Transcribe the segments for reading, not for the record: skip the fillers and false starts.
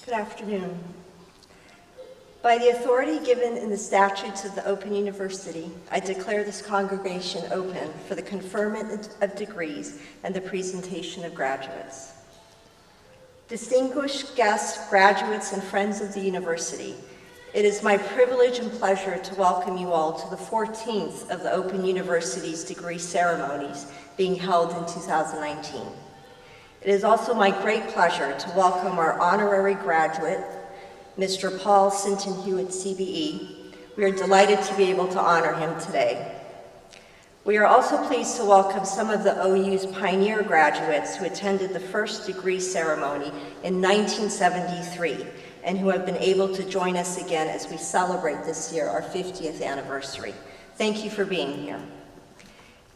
Good afternoon. By the authority given in the statutes of the Open University, I declare this congregation open for the conferment of degrees and the presentation of graduates. Distinguished guests, graduates, and friends of the university, it is my privilege and pleasure to welcome you all to the 14th of the Open University's degree ceremonies being held in 2019. It is also my great pleasure to welcome our honorary graduate, Mr. Paul Sinton Hewitt, CBE. We are delighted to be able to honor him today. We are also pleased to welcome some of the OU's pioneer graduates who attended the first degree ceremony in 1973 and who have been able to join us again as we celebrate this year our 50th anniversary. Thank you for being here.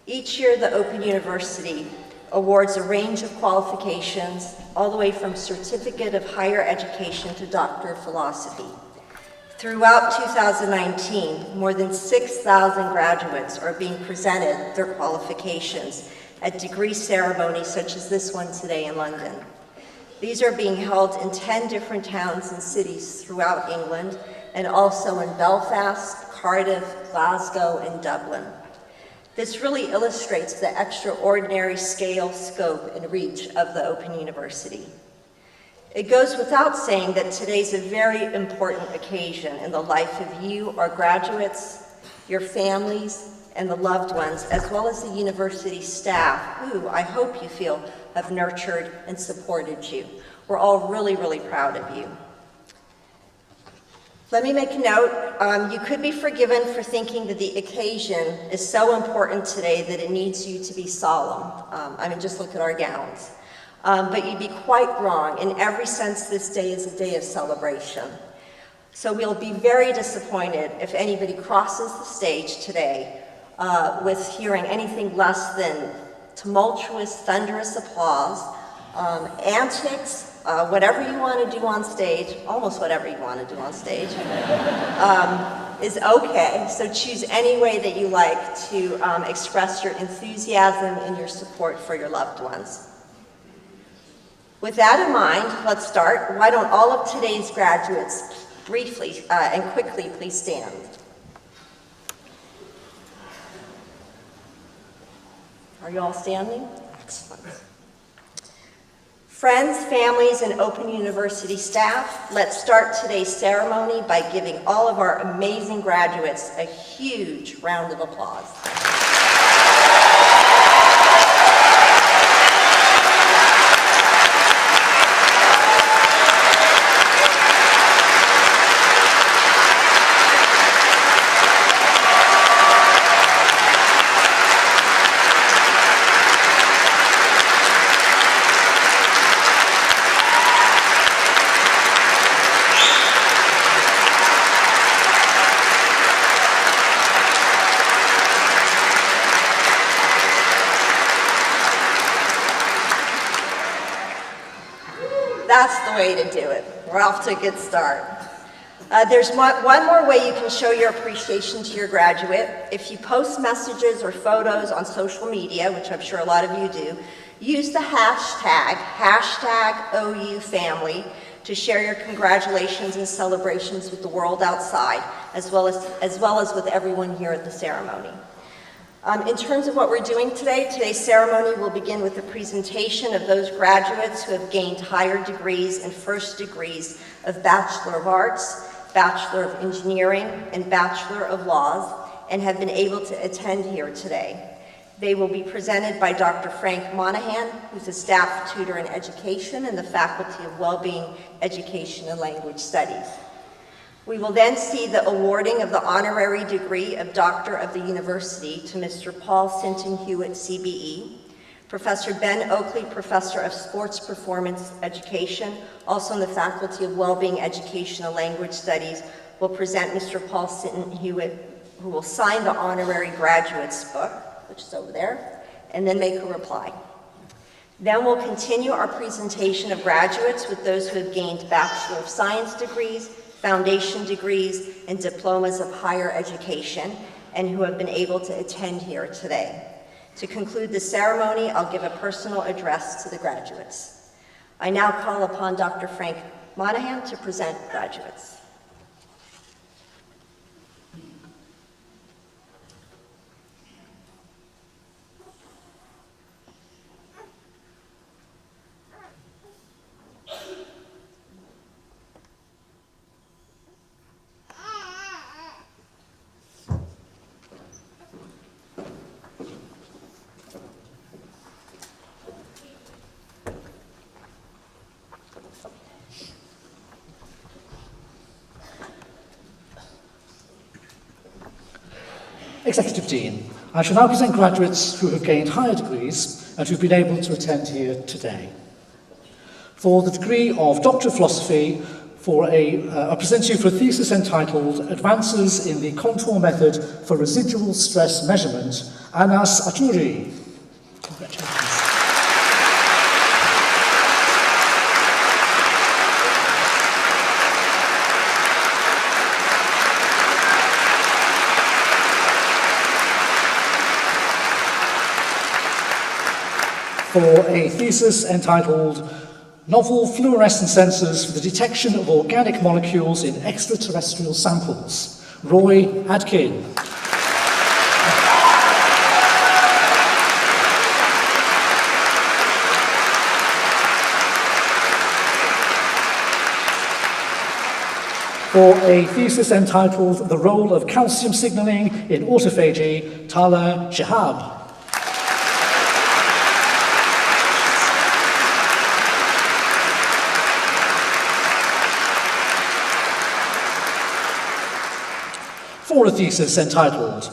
Each year, the Open University awards a range of qualifications, all the way from Certificate of Higher Education to Doctor of Philosophy. Throughout 2019, more than 6,000 graduates are being presented their qualifications at degree ceremonies such as this one today in London. These are being held in 10 different towns and cities throughout England, and also in Belfast, Cardiff, Glasgow, and Dublin. This really illustrates the extraordinary scale, scope, and reach of the Open University. It goes without saying that today's a very important occasion in the life of you, our graduates, your families, and the loved ones, as well as the university staff, who I hope you feel have nurtured and supported you. We're all really, really proud of you. Let me make a note. You could be forgiven for thinking that the occasion is so important today that it needs you to be solemn. Just look at our gowns. But you'd be quite wrong. In every sense, this day is a day of celebration. So we'll be very disappointed if anybody crosses the stage today with hearing anything less than tumultuous, thunderous applause, antics, whatever you want to do on stage, almost whatever you want to do on stage, is okay. So choose any way that you like to express your enthusiasm and your support for your loved ones. With that in mind, let's start. Why don't all of today's graduates briefly and quickly please stand. Are you all standing? Excellent. Friends, families, and Open University staff, let's start today's ceremony by giving all of our amazing graduates a huge round of applause. That's the way to do it. We're off to a good start. There's one more way you can show your appreciation to your graduate. If you post messages or photos on social media, which I'm sure a lot of you do, use the hashtag #OUFamily to share your congratulations and celebrations with the world outside, as well as with everyone here at the ceremony. In terms of what we're doing today, today's ceremony will begin with the presentation of those graduates who have gained higher degrees and first degrees of Bachelor of Arts, Bachelor of Engineering, and Bachelor of Laws, and have been able to attend here today. They will be presented by Dr. Frank Monahan, who's a staff tutor in education in the Faculty of Wellbeing, Education, and Language Studies. We will then see the awarding of the honorary degree of Doctor of the University to Mr. Paul Sinton Hewitt, CBE. Professor Ben Oakley, Professor of Sports Performance Education, also in the Faculty of Wellbeing, Education, and Language Studies, will present Mr. Paul Sinton Hewitt, who will sign the honorary graduate's book, which is over there, and then make a reply. Then we'll continue our presentation of graduates with those who have gained Bachelor of Science degrees, foundation degrees, and diplomas of higher education, and who have been able to attend here today. To conclude the ceremony, I'll give a personal address to the graduates. I now call upon Dr. Frank Monahan to present graduates. Executive Dean, I shall now present graduates who have gained higher degrees and who've been able to attend here today. For the degree of Doctor of Philosophy, I present you for a thesis entitled Advances in the Contour Method for Residual Stress Measurement, Anas Aturi. Congratulations. For a thesis entitled Novel Fluorescent Sensors for the Detection of Organic Molecules in Extraterrestrial Samples, Roy Adkin. For a thesis entitled The Role of Calcium Signaling in Autophagy, Tala Shihab. For a thesis entitled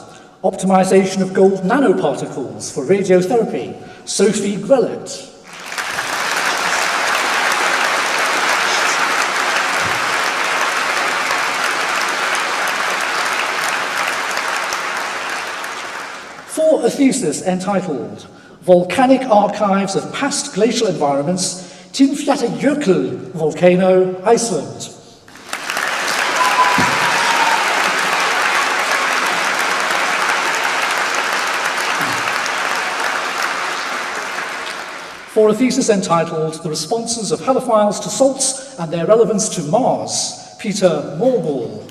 Optimization of Gold Nanoparticles for Radiotherapy, Sophie Grellet. For a thesis entitled Volcanic Archives of Past Glacial Environments, Tinfjatajökull Volcano, Iceland. For a thesis entitled The Responses of Halophiles to Salts and Their Relevance to Mars, Peter Morball.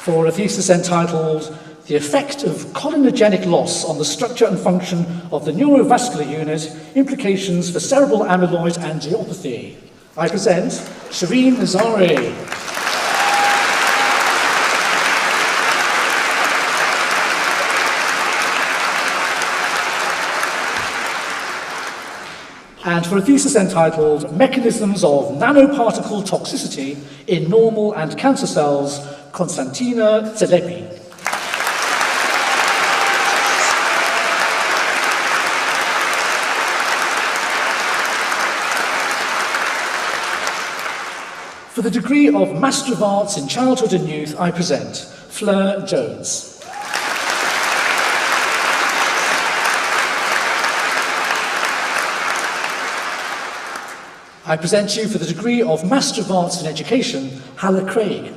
For a thesis entitled The Effect of Cholinergic Loss on the Structure and Function of the Neurovascular Unit, Implications for Cerebral Amyloid Angiopathy, I present Shireen Nazari. And for a thesis entitled Mechanisms of Nanoparticle Toxicity in Normal and Cancer Cells, Konstantina Zelepi. For the degree of Master of Arts in Childhood and Youth, I present Fleur Jones. I present you for the degree of Master of Arts in Education, Halla Craig.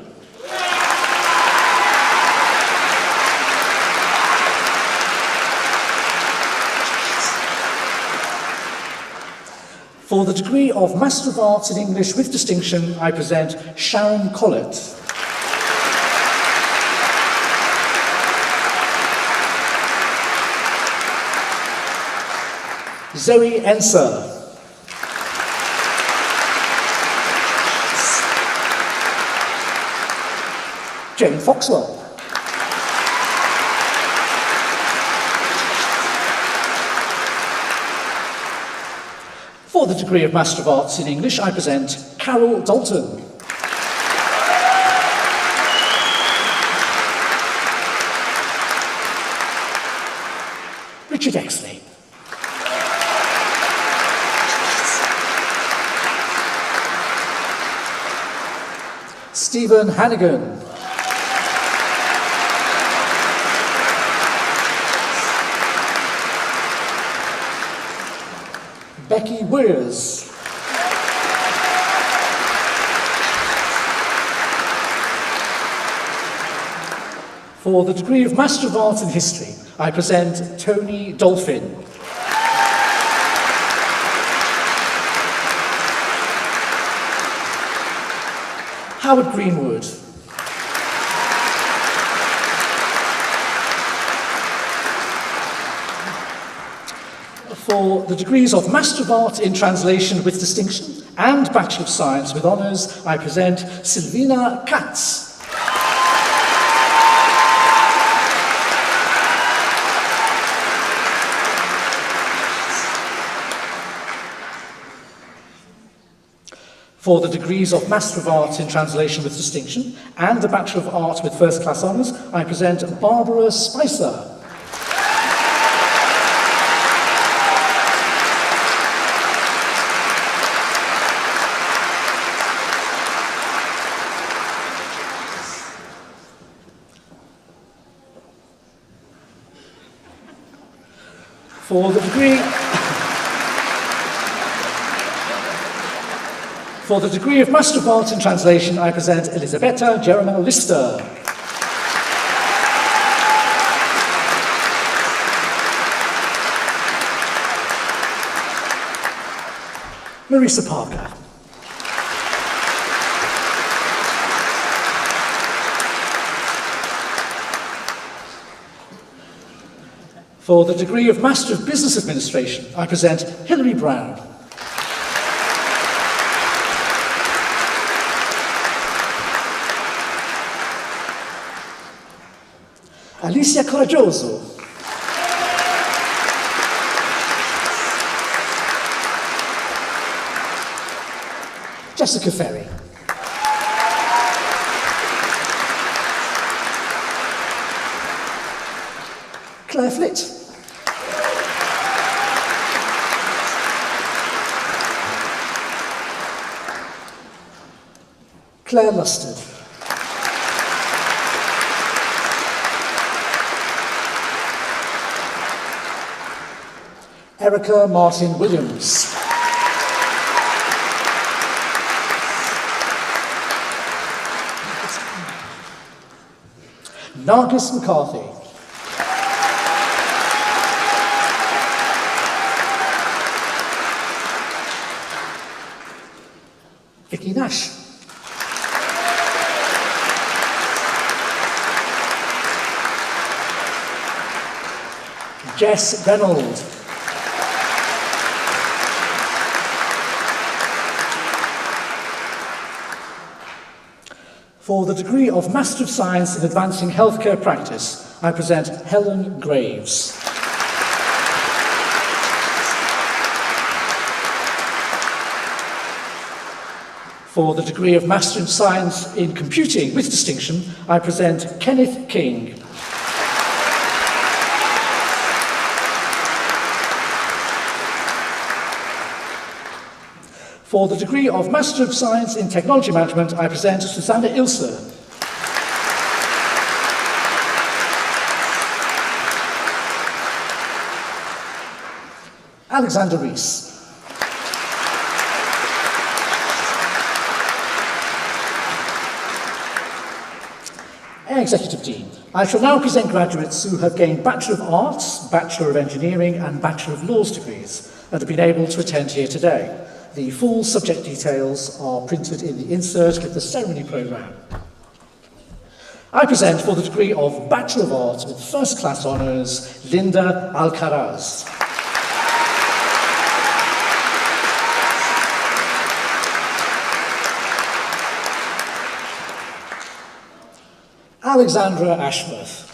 For the degree of Master of Arts in English with Distinction, I present Sharon Collett. Zoe Enser. Jane Foxwell. For the degree of Master of Arts in English, I present Carol Dalton. Richard Exley. Stephen Hannigan. Becky Wears. For the degree of Master of Arts in History, I present Tony Dolphin. Howard Greenwood. For the degrees of Master of Art in Translation with Distinction and Bachelor of Science with Honours, I present Silvina Katz. For the degrees of Master of Arts in Translation with Distinction and the Bachelor of Art with First Class Honours, I present Barbara Spicer. For the degree of Master of Arts in Translation, I present Elisabetta Jeremel Lister. Marisa Parker. For the degree of Master of Business Administration, I present Hilary Brown. Alicia Coraggioso. Jessica Ferry. Claire Flitt. Claire Lustard. Erica Martin Williams. Nargis McCarthy. Vicky Nash. Jess Reynolds. For the degree of Master of Science in Advancing Healthcare Practice, I present Helen Graves. For the degree of Master of Science in Computing with Distinction, I present Kenneth King. For the degree of Master of Science in Technology Management, I present Susanna Ilse. Alexander Rees. Executive Dean. I shall now present graduates who have gained Bachelor of Arts, Bachelor of Engineering and Bachelor of Laws degrees and have been able to attend here today. The full subject details are printed in the insert with the ceremony programme. I present for the degree of Bachelor of Arts with First Class Honours, Linda Alcaraz. Alexandra Ashworth.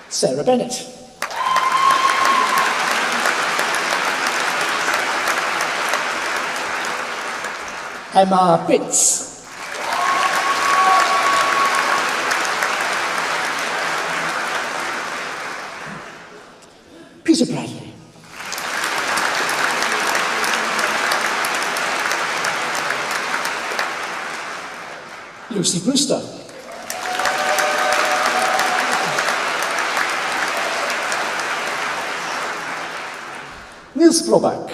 Sarah Bennett. Emma Bitts. Peter Bradley. Lucy Brewster. Niels Broback.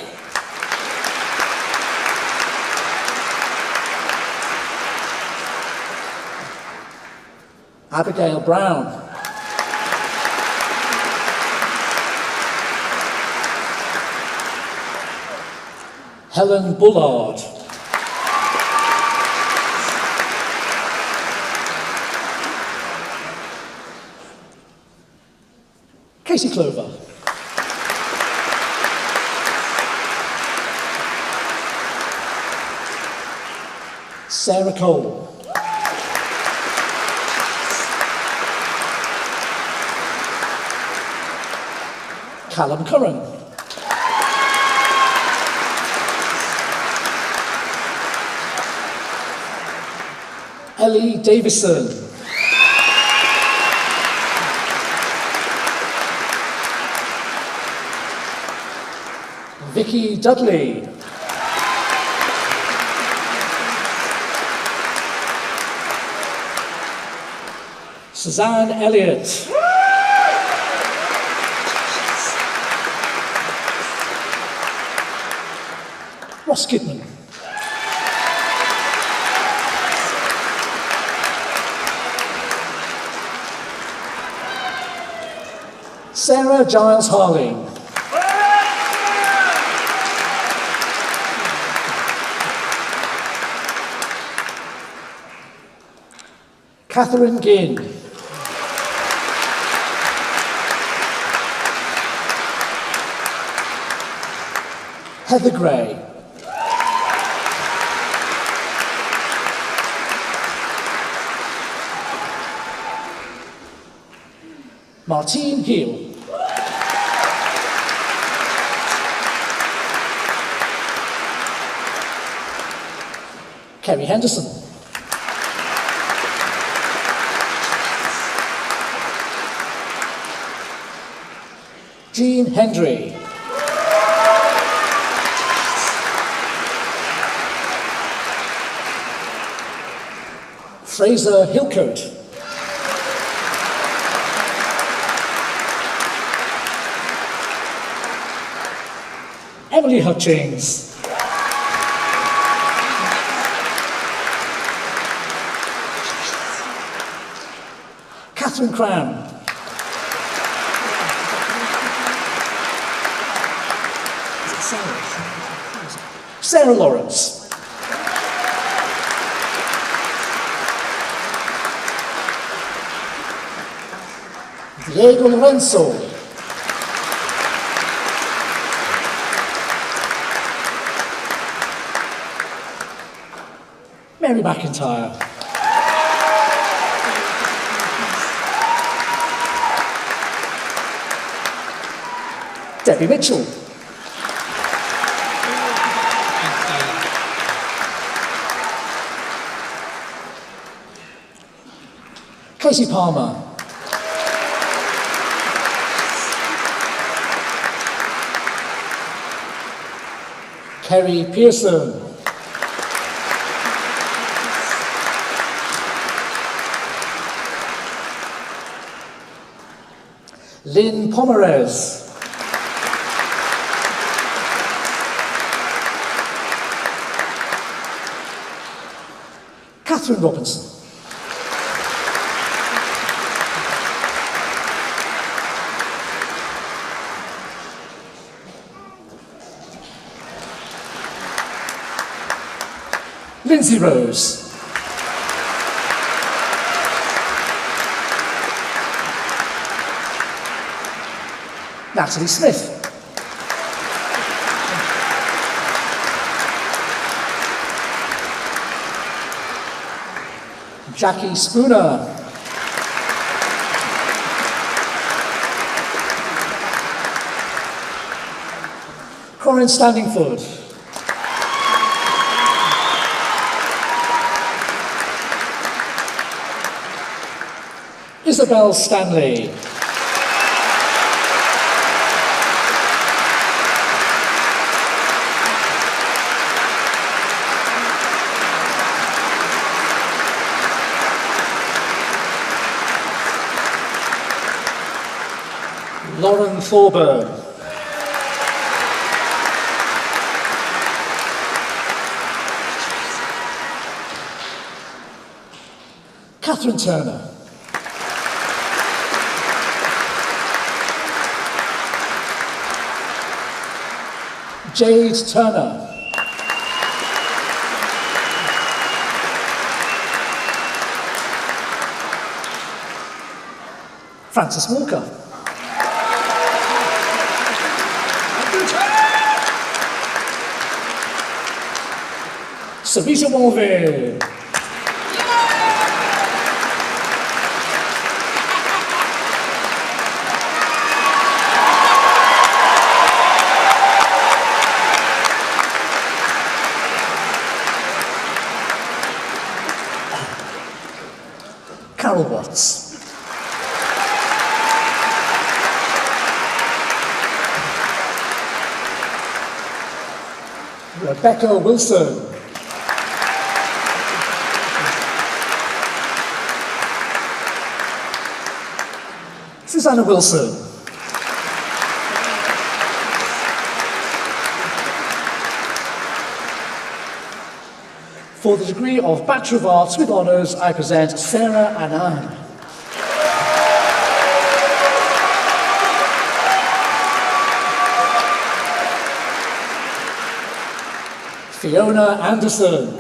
Abigail Brown. Helen Bullard. Casey Clover. Sarah Cole. Callum Curran. Ellie Davison. Vicky Dudley. Suzanne Elliott. Ross Kidman. Sarah Giles Harley. Catherine Ginn. Heather Gray. Martine Gill. Kerry Henderson. Jean Hendry. Fraser Hillcoat. Emily Hutchings. Catherine Cram. Sarah Lawrence. Diego Lorenzo. Mary McIntyre. Debbie Mitchell. Casey Palmer. Kerry Pearson. Lynn Pomerez. Catherine Robinson. Lindsay Rose. Natalie Smith. Jackie Spooner. Corinne Standingford. Isabel Stanley. Lauren Thorburn. Catherine Turner. Jade Turner. Francis Walker. Savita Mulvey. Carol Watts. Rebecca Wilson. Susanna Wilson. For the degree of Bachelor of Arts with Honours, I present Sarah Annan. Fiona Anderson.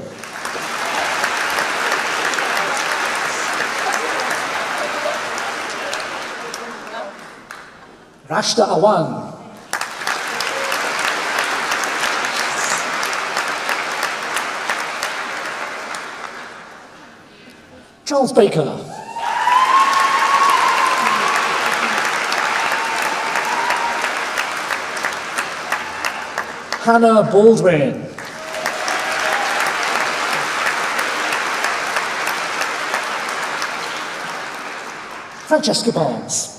Rashta Awan. Charles Baker. Hannah Baldwin. Francesca Barnes.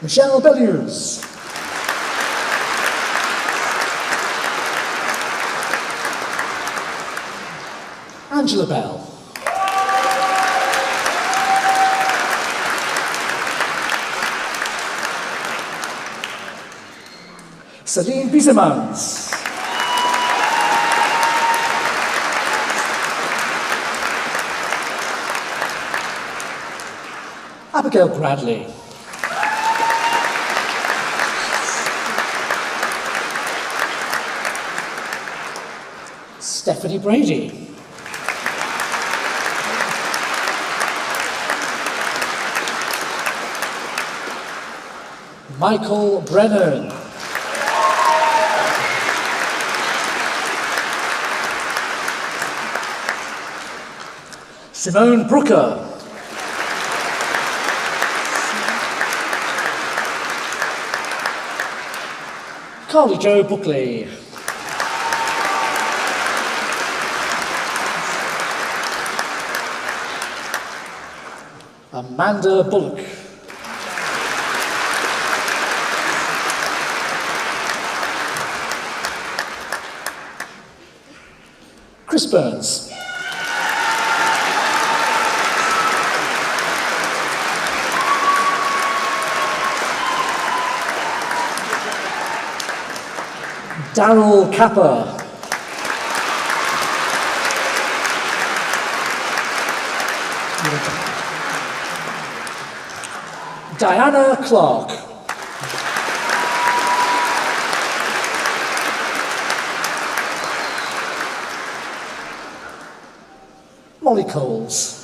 Michelle Bellews. Angela Bell. Celine Bizemans. Abigail Bradley. Stephanie Brady. Michael Brennan. Simone Brooker. Carly Jo Buckley. Amanda Bullock. Chris Burns. Daryl Kappa. Diana Clark. Molly Coles.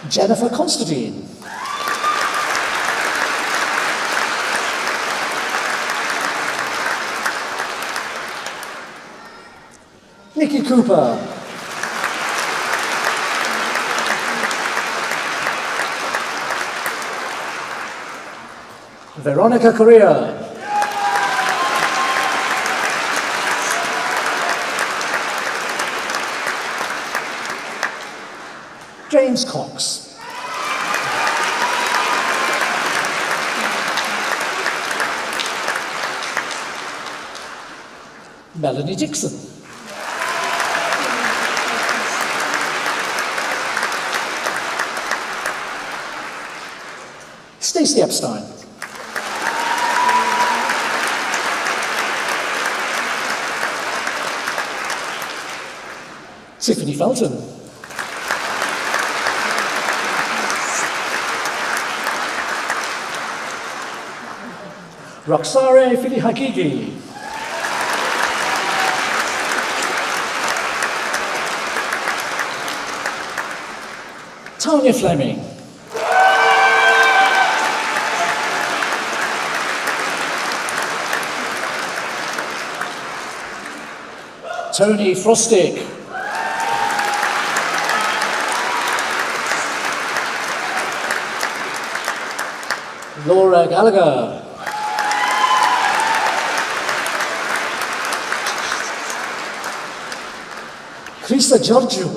Jennifer Constantine. Nikki Cooper. Veronica Correa. James Cox. Melanie Dixon. Stacey Epstein. Tiffany Felton. Roxare Filihagigi. Tanya Fleming. Tony Frostick. Laura Gallagher. Krista Giorgio.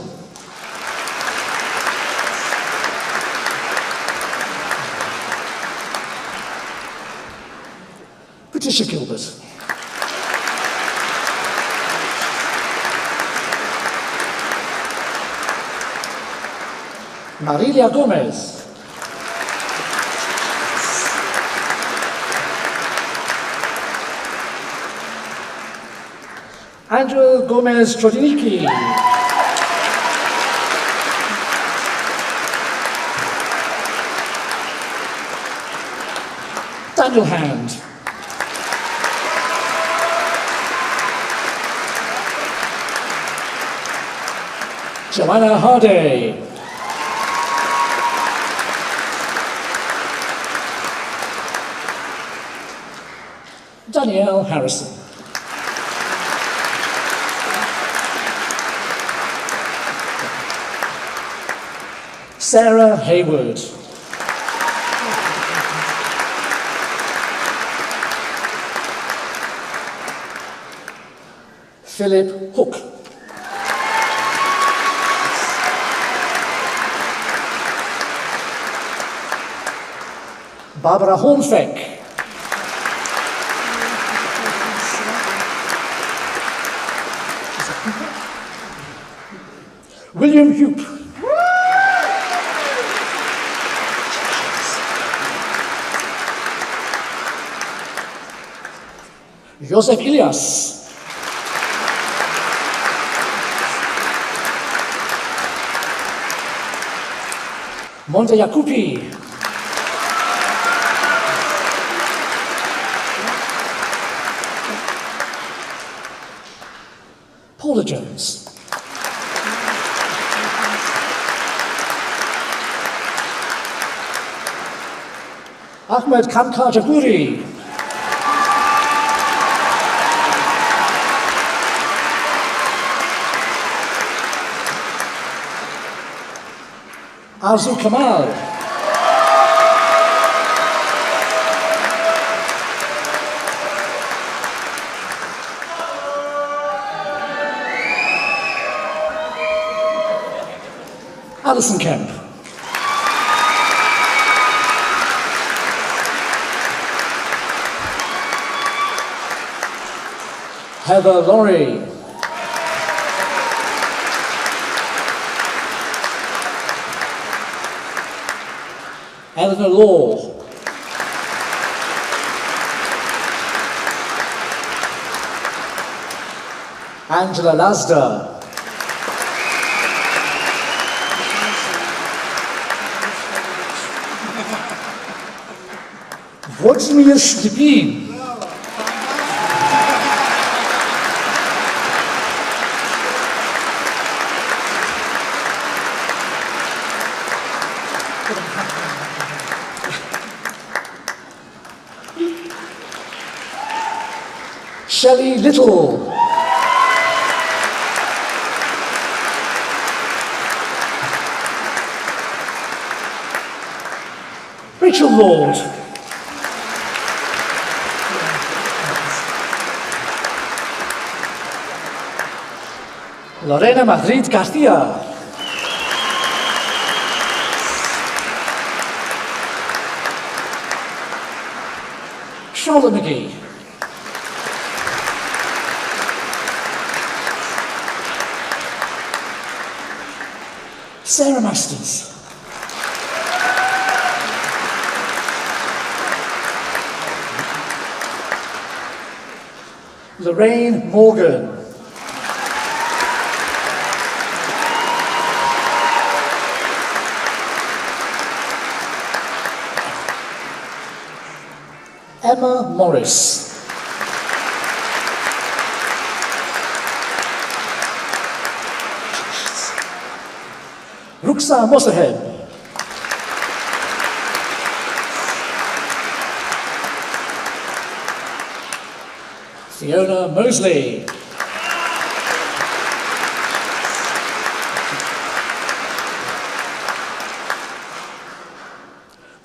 Patricia Gilbert. Marilia Gomez. Andrew Gomez Trodiniki. Daniel Hand. Joanna Harday. Danielle Harrison. Sarah Hayward. Philip Hook. Barbara Hornfeck. William Hoop. Joseph Ilias. Monte Jacopi. Paula Jones. Ahmed Kamkar Jaburi. Arzu Kamal. Alison Kemp. Heather Laurie. Eleanor Law. Angela Lasda. Wojciech Ślepin. Shelley Little. Rachel Lord. Lorena Madrid García. Charlotte McGee. Sarah Masters. Lorraine Morgan. Emma Morris. Ruksa Mosahed. Fiona Mosley.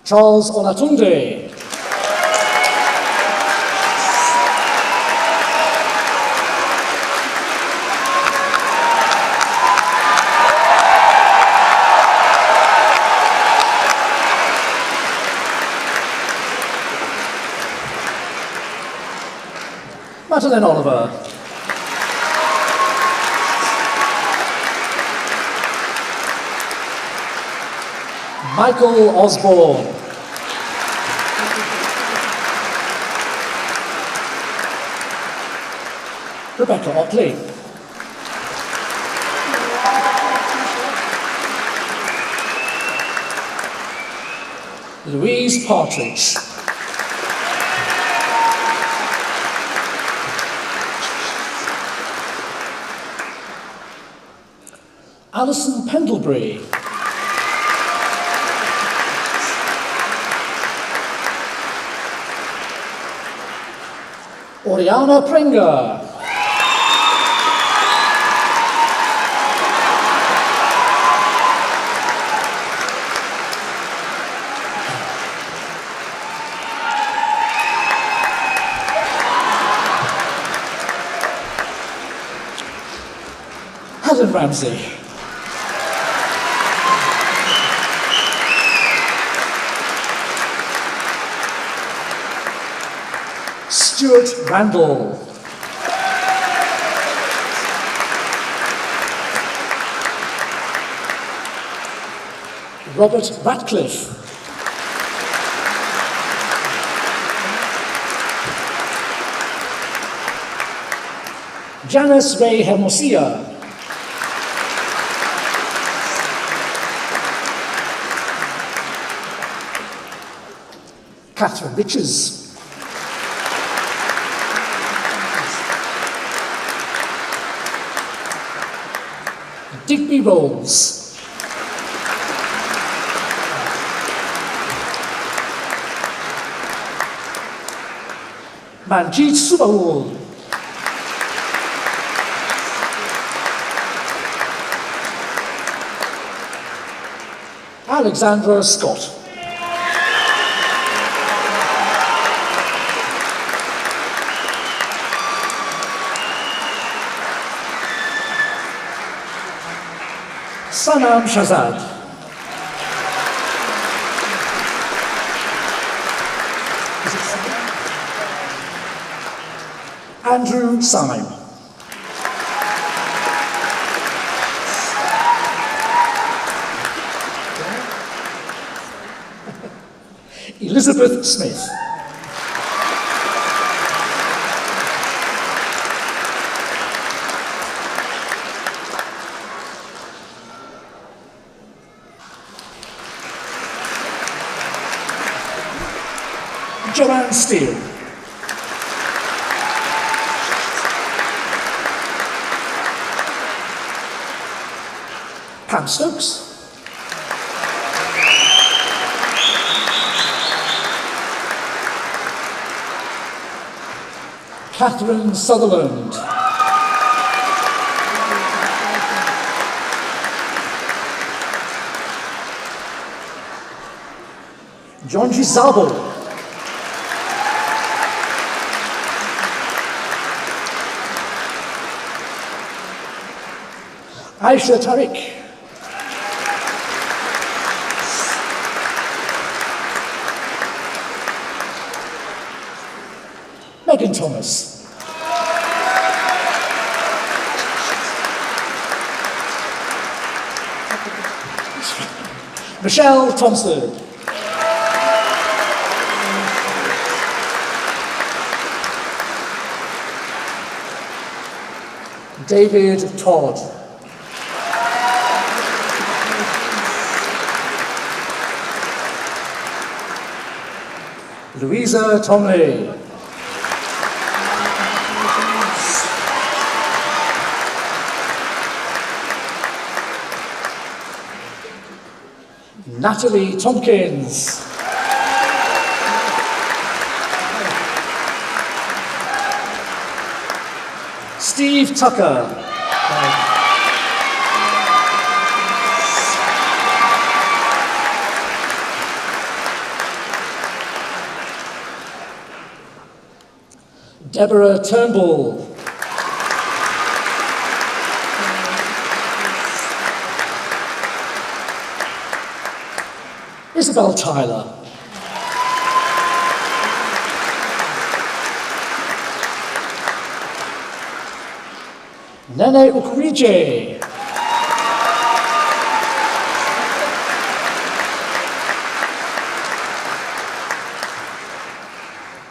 Charles Olatunde. Madeleine Oliver. Michael Osborne. Rebecca Otley. Louise Partridge. Alison Pendlebury. Oriana Pringa. Helen Ramsey. Stuart Randall. Robert Ratcliffe. Janice Ray Hermosia. Catherine Riches. Digby Rolls. Manjeet Subawul. Alexandra Scott. Sanam Shazad. Andrew Syme. Elizabeth Smith. Joanne Steele. Pam Stokes. Catherine Sutherland. Jonji Zabo. Aisha Tariq. Megan Thomas. Michelle Thompson. David Todd. Louisa Tomley. Natalie Tompkins. Steve Tucker. Deborah Turnbull. Isabel Tyler. Nene Ukurije.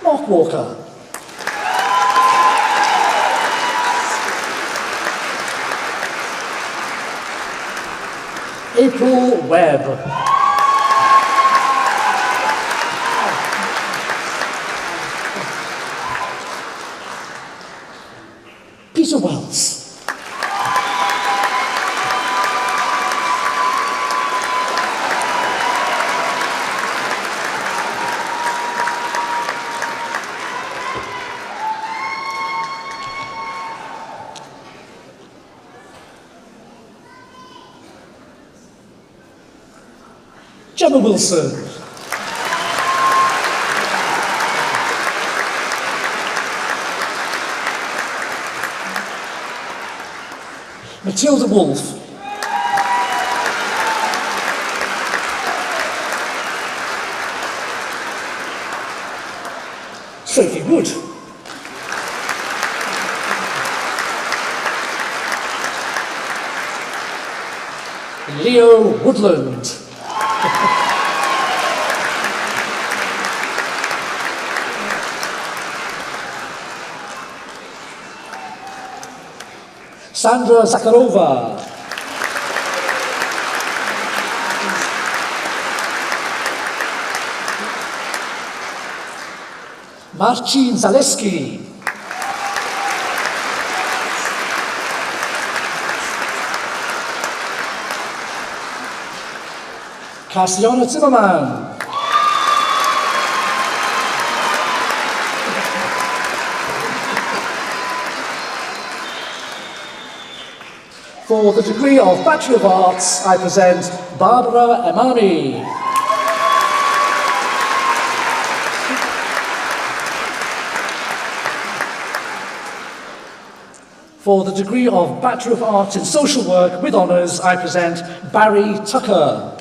Mark Walker. April Webb. Peter Wells. Gemma Wilson. Matilda Wolfe. Sophie Wood. Leo Woodland. Sandra Zakharova. Marcin Zaleski. Cassiana Zimmerman. For the degree of Bachelor of Arts, I present Barbara Emami. For the degree of Bachelor of Arts in Social Work with Honours, I present Barry Tucker.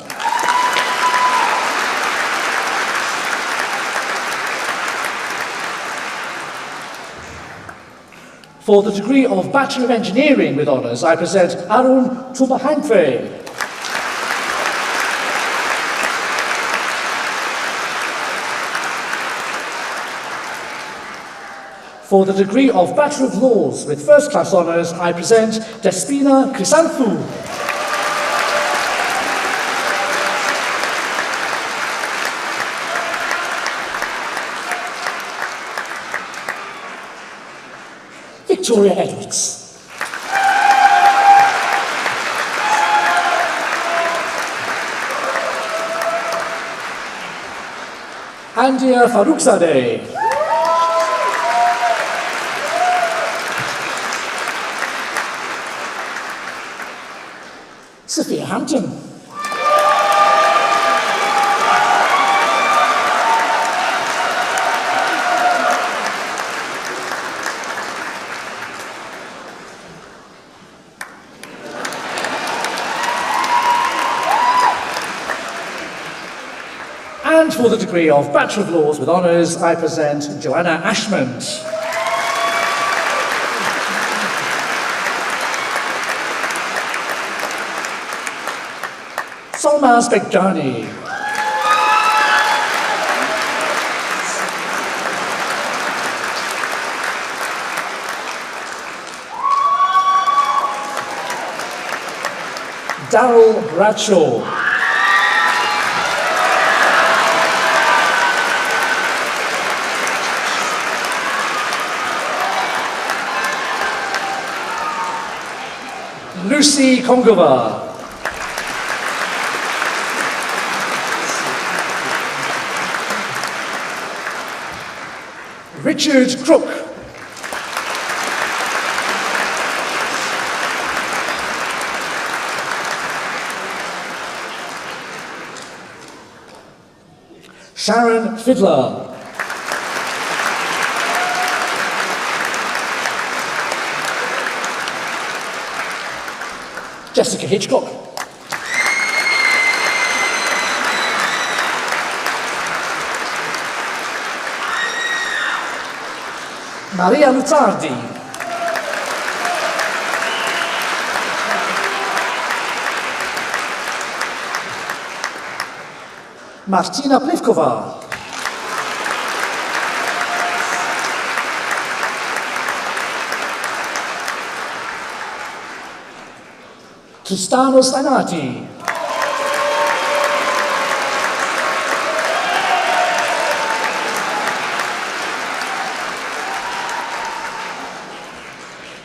For the degree of Bachelor of Engineering with Honours, I present Arun Tumahankwe. For the degree of Bachelor of Laws with First Class Honours, I present Despina Crisanthu. Victoria Edwards. Andia Faroukzadeh. Sophia Hampton. And for the degree of Bachelor of Laws with Honours, I present Joanna Ashmont. Solmaz Begdani. Daryl Bradshaw. Lucy Kongova. Richard Crook. Sharon Fiddler. Jessica Hitchcock. Maria Lutardi. Martina Plivkova. Tristano Stanati.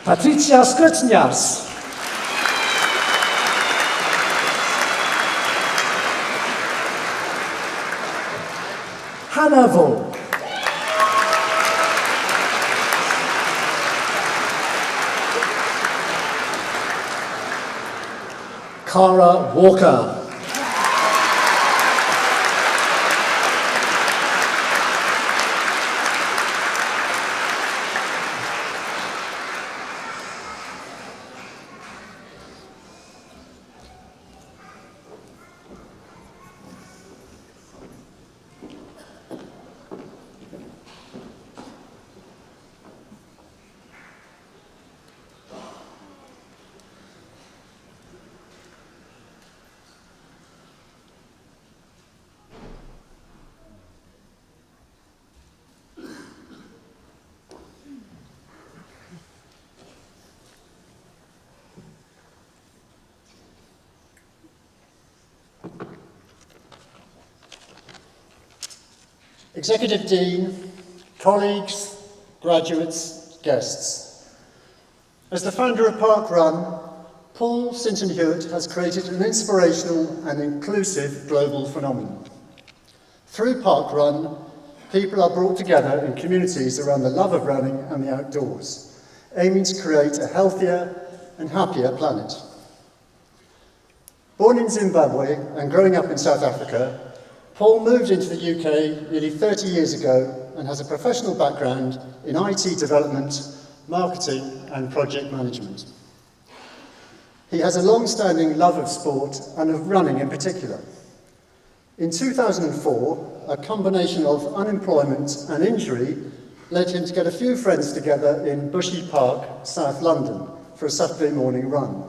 Patricia Skretniars. Hannah Vo. Cara Walker. Executive Dean, colleagues, graduates, guests. As the founder of Park Run, Paul Sinton Hewitt has created an inspirational and inclusive global phenomenon. Through Park Run, people are brought together in communities around the love of running and the outdoors, aiming to create a healthier and happier planet. Born in Zimbabwe and growing up in South Africa, Paul moved into the UK nearly 30 years ago and has a professional background in IT development, marketing and project management. He has a long-standing love of sport and of running in particular. In 2004, a combination of unemployment and injury led him to get a few friends together in Bushy Park, South London, for a Saturday morning run.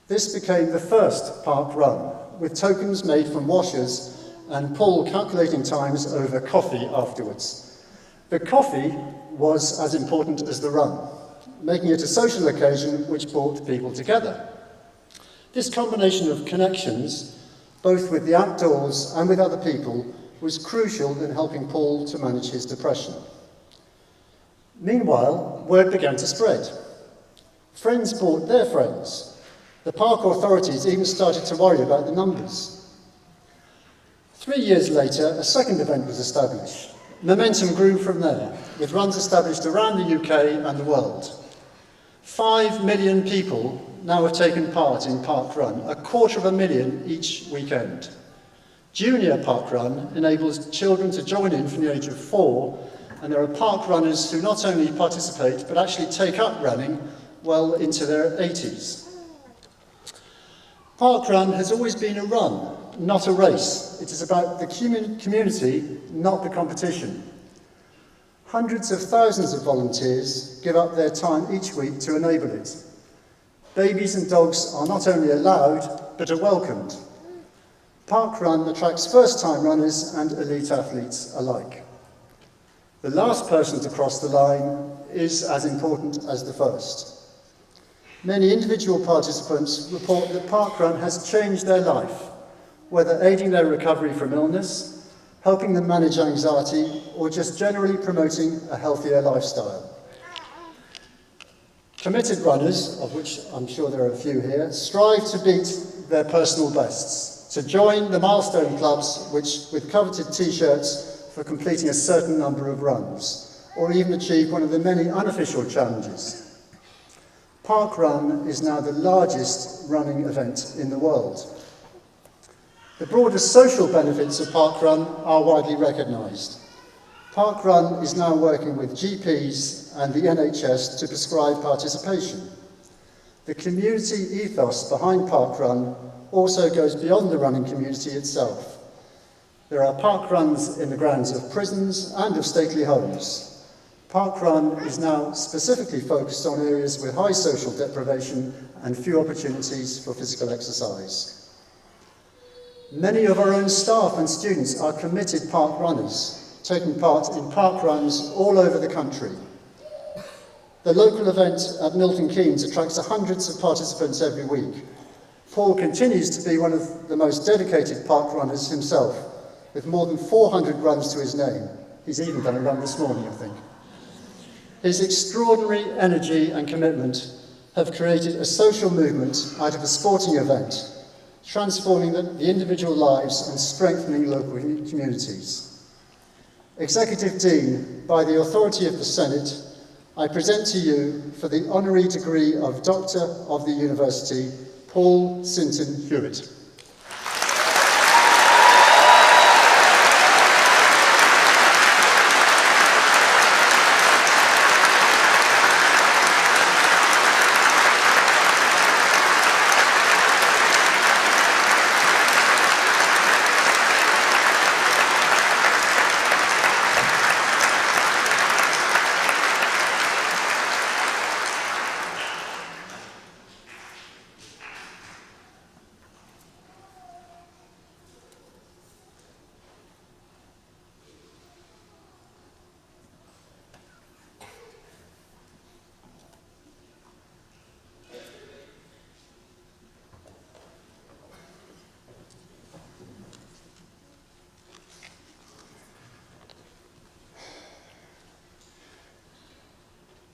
This became the first Park Run, with tokens made from washers and Paul calculating times over coffee afterwards. The coffee was as important as the run, making it a social occasion which brought people together. This combination of connections, both with the outdoors and with other people, was crucial in helping Paul to manage his depression. Meanwhile, word began to spread. Friends brought their friends. The park authorities even started to worry about the numbers. 3 years later, a second event was established. Momentum grew from there, with runs established around the UK and the world. 5 million people now have taken part in Park Run, 250,000 each weekend. Junior Park Run enables children to join in from the age of 4, and there are park runners who not only participate, but actually take up running well into their 80s. Park Run has always been a run, not a race. It is about the community, not the competition. Hundreds of thousands of volunteers give up their time each week to enable it. Babies and dogs are not only allowed, but are welcomed. Park Run attracts first-time runners and elite athletes alike. The last person to cross the line is as important as the first. Many individual participants report that Park Run has changed their life, whether aiding their recovery from illness, helping them manage anxiety, or just generally promoting a healthier lifestyle. Committed runners, of which I'm sure there are a few here, strive to beat their personal bests, to join the milestone clubs with coveted t-shirts for completing a certain number of runs, or even achieve one of the many unofficial challenges. Parkrun is now the largest running event in the world. The broader social benefits of Parkrun are widely recognised. Parkrun is now working with GPs and the NHS to prescribe participation. The community ethos behind Parkrun also goes beyond the running community itself. There are parkruns in the grounds of prisons and of stately homes. Parkrun is now specifically focused on areas with high social deprivation and few opportunities for physical exercise. Many of our own staff and students are committed park runners, taking part in park runs all over the country. The local event at Milton Keynes attracts hundreds of participants every week. Paul continues to be one of the most dedicated park runners himself, with more than 400 runs to his name. He's even done a run this morning, I think. His extraordinary energy and commitment have created a social movement out of a sporting event, transforming the individual lives and strengthening local communities. Executive Dean, by the authority of the Senate, I present to you for the honorary degree of Doctor of the University, Paul Sinton Hewitt.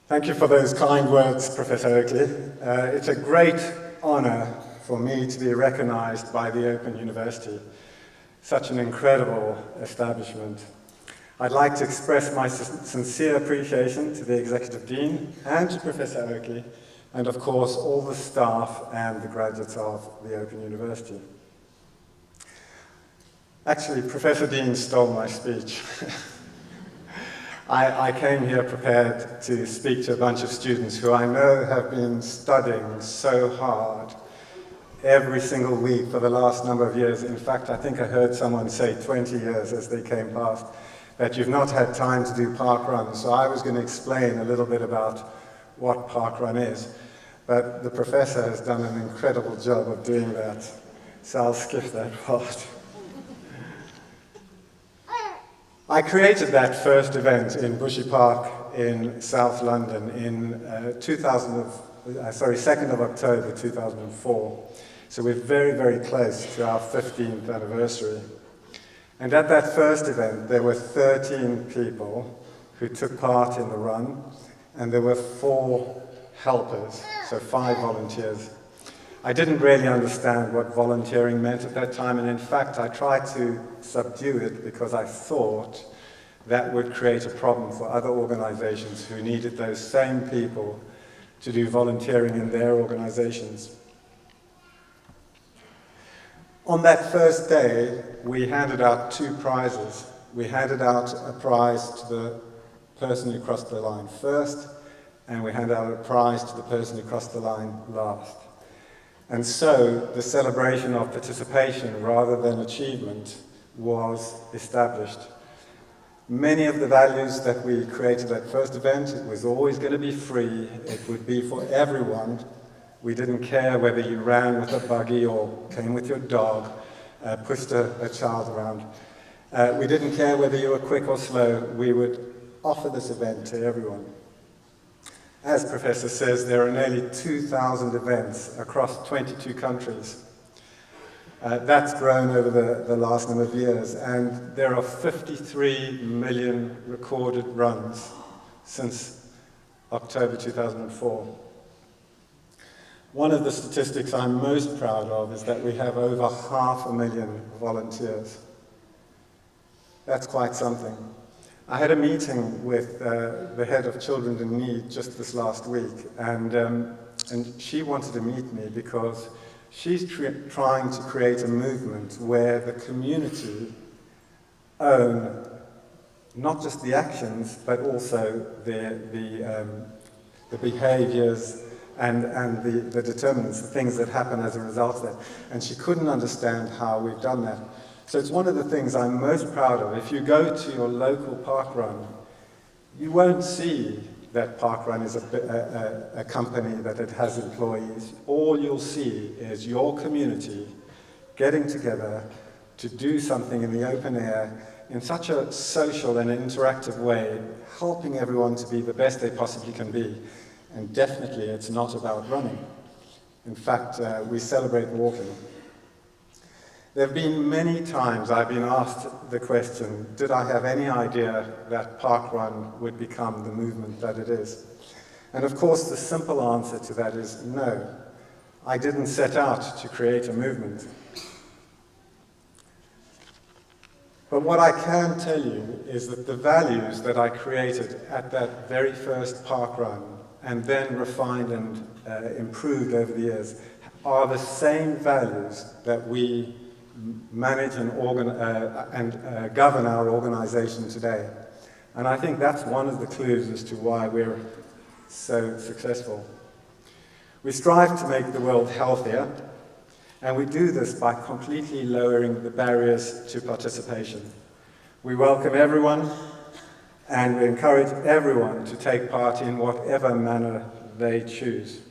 Thank you for those kind words, Professor Oakley. It's a great honour for me to be recognised by the Open University, such an incredible establishment. I'd like to express my sincere appreciation to the Executive Dean and to Professor Oakley, and of course all the staff and the graduates of the Open University. Actually, Professor Dean stole my speech. I came here prepared to speak to a bunch of students who I know have been studying so hard every single week for the last number of years. In fact, I think I heard someone say 20 years as they came past, that you've not had time to do parkrun. So I was going to explain a little bit about what parkrun is. But the professor has done an incredible job of doing that, so I'll skip that part. I created that first event in Bushy Park in South London in 2nd of October 2004. So we're very, very close to our 15th anniversary. And at that first event, there were 13 people who took part in the run, and there were 4 helpers, so 5 volunteers. I didn't really understand what volunteering meant at that time, and in fact I tried to subdue it because I thought that would create a problem for other organizations who needed those same people to do volunteering in their organizations. On that first day, we handed out 2 prizes. We handed out a prize to the person who crossed the line first, and we handed out a prize to the person who crossed the line last. And so the celebration of participation rather than achievement was established. Many of the values that we created at first event, it was always going to be free, it would be for everyone. We didn't care whether you ran with a buggy or came with your dog, pushed a child around. We didn't care whether you were quick or slow, we would offer this event to everyone. As Professor says, there are nearly 2,000 events across 22 countries. That's grown over the last number of years, and there are 53 million recorded runs since October 2004. One of the statistics I'm most proud of is that we have over 500,000 volunteers. That's quite something. I had a meeting with the head of Children in Need just this last week, and she wanted to meet me because she's trying to create a movement where the community own not just the actions, but also the behaviors and the determinants, the things that happen as a result of that. And she couldn't understand how we've done that. So it's one of the things I'm most proud of. If you go to your local park run, you won't see that park run is a company that it has employees. All you'll see is your community getting together to do something in the open air in such a social and interactive way, helping everyone to be the best they possibly can be. And definitely it's not about running. In fact, we celebrate walking. There have been many times I've been asked the question, did I have any idea that parkrun would become the movement that it is? And of course, the simple answer to that is no. I didn't set out to create a movement. But what I can tell you is that the values that I created at that very first parkrun and then refined and improved over the years are the same values that we manage and govern our organization today. And I think that's one of the clues as to why we're so successful. We strive to make the world healthier, and we do this by completely lowering the barriers to participation. We welcome everyone, and we encourage everyone to take part in whatever manner they choose.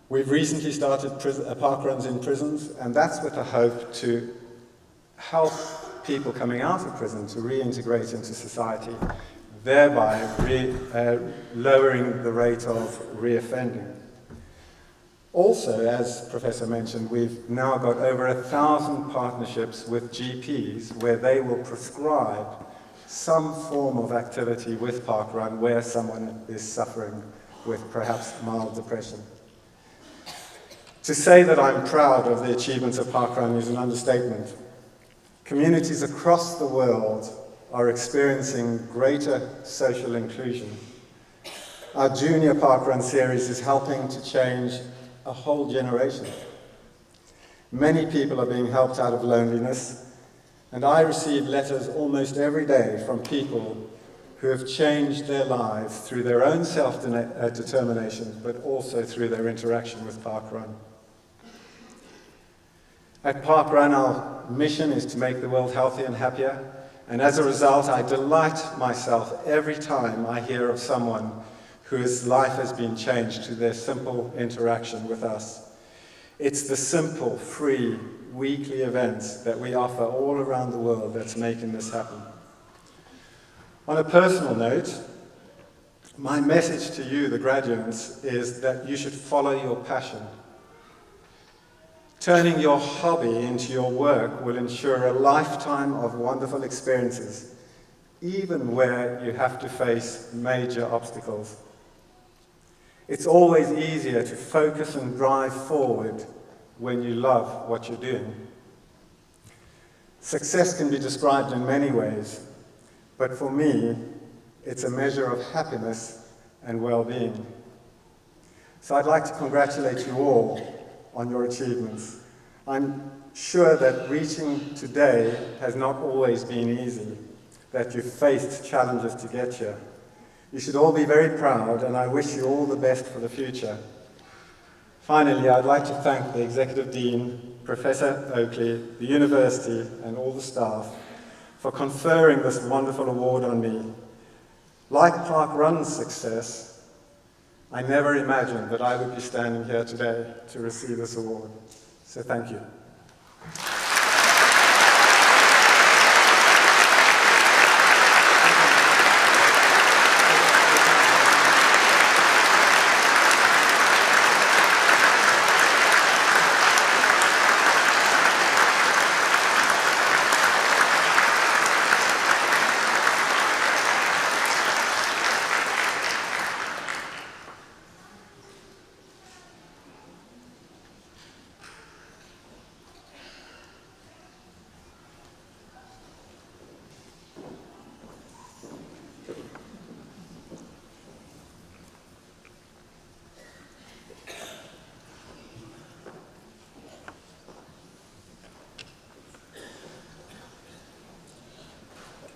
We've recently started parkruns in prisons, and that's with the hope to help people coming out of prison to reintegrate into society, thereby lowering the rate of reoffending. Also, as Professor mentioned, we've now got over 1,000 partnerships with GPs where they will prescribe some form of activity with parkrun where someone is suffering with perhaps mild depression. To say that I'm proud of the achievements of parkrun is an understatement. Communities across the world are experiencing greater social inclusion. Our junior parkrun series is helping to change a whole generation. Many people are being helped out of loneliness, and I receive letters almost every day from people who have changed their lives through their own self-determination, but also through their interaction with parkrun. At parkrun, our mission is to make the world healthier and happier, and as a result, I delight myself every time I hear of someone whose life has been changed through their simple interaction with us. It's the simple, free, weekly events that we offer all around the world that's making this happen. On a personal note, my message to you, the graduates, is that you should follow your passion. Turning your hobby into your work will ensure a lifetime of wonderful experiences, even where you have to face major obstacles. It's always easier to focus and drive forward when you love what you're doing. Success can be described in many ways, but for me, it's a measure of happiness and well-being. So I'd like to congratulate you all on your achievements. I'm sure that reaching today has not always been easy, that you've faced challenges to get here. You should all be very proud, and I wish you all the best for the future. Finally, I'd like to thank the Executive Dean, Professor Oakley, the University, and all the staff for conferring this wonderful award on me. Like parkrun's success, I never imagined that I would be standing here today to receive this award. So thank you.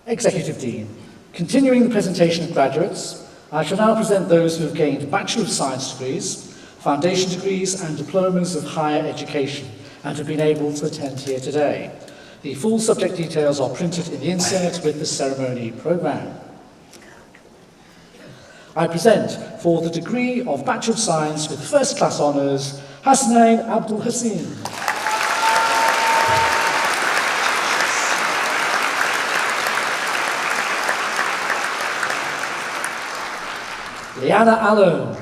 Executive Dean. Continuing the presentation of graduates, I shall now present those who have gained Bachelor of Science degrees, foundation degrees and diplomas of higher education and have been able to attend here today. The full subject details are printed in the insert with the ceremony programme. I present for the degree of Bachelor of Science with First Class Honours, Hasnain Abdul Hassin. Liana Allen.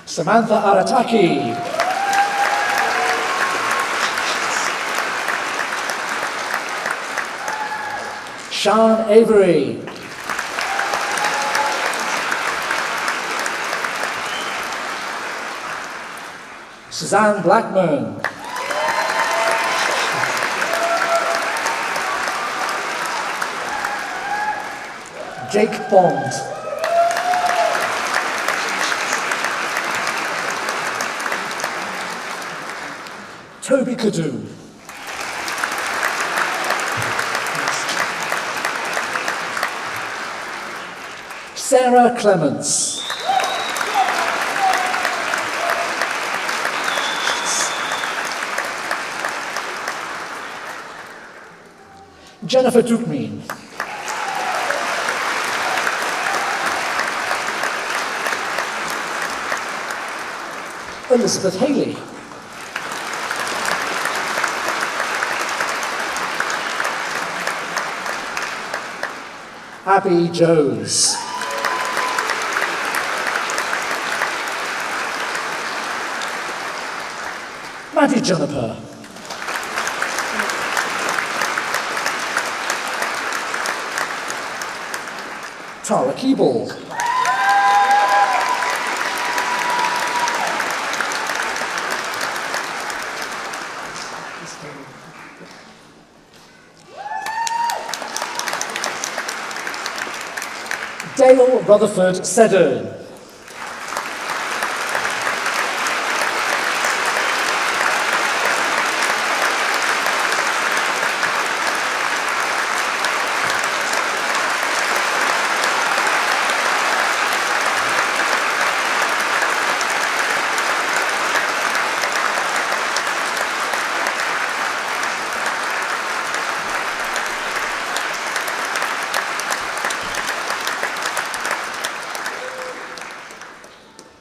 Samantha Arataki. Sean Avery. Suzanne Blackman. Jake Bond. Toby Kadu. Sarah Clements. Jennifer Dukmean. Elizabeth Haley. Abby Jones. Maddie Juniper. Tara Keeble. Dale Rutherford Seddon.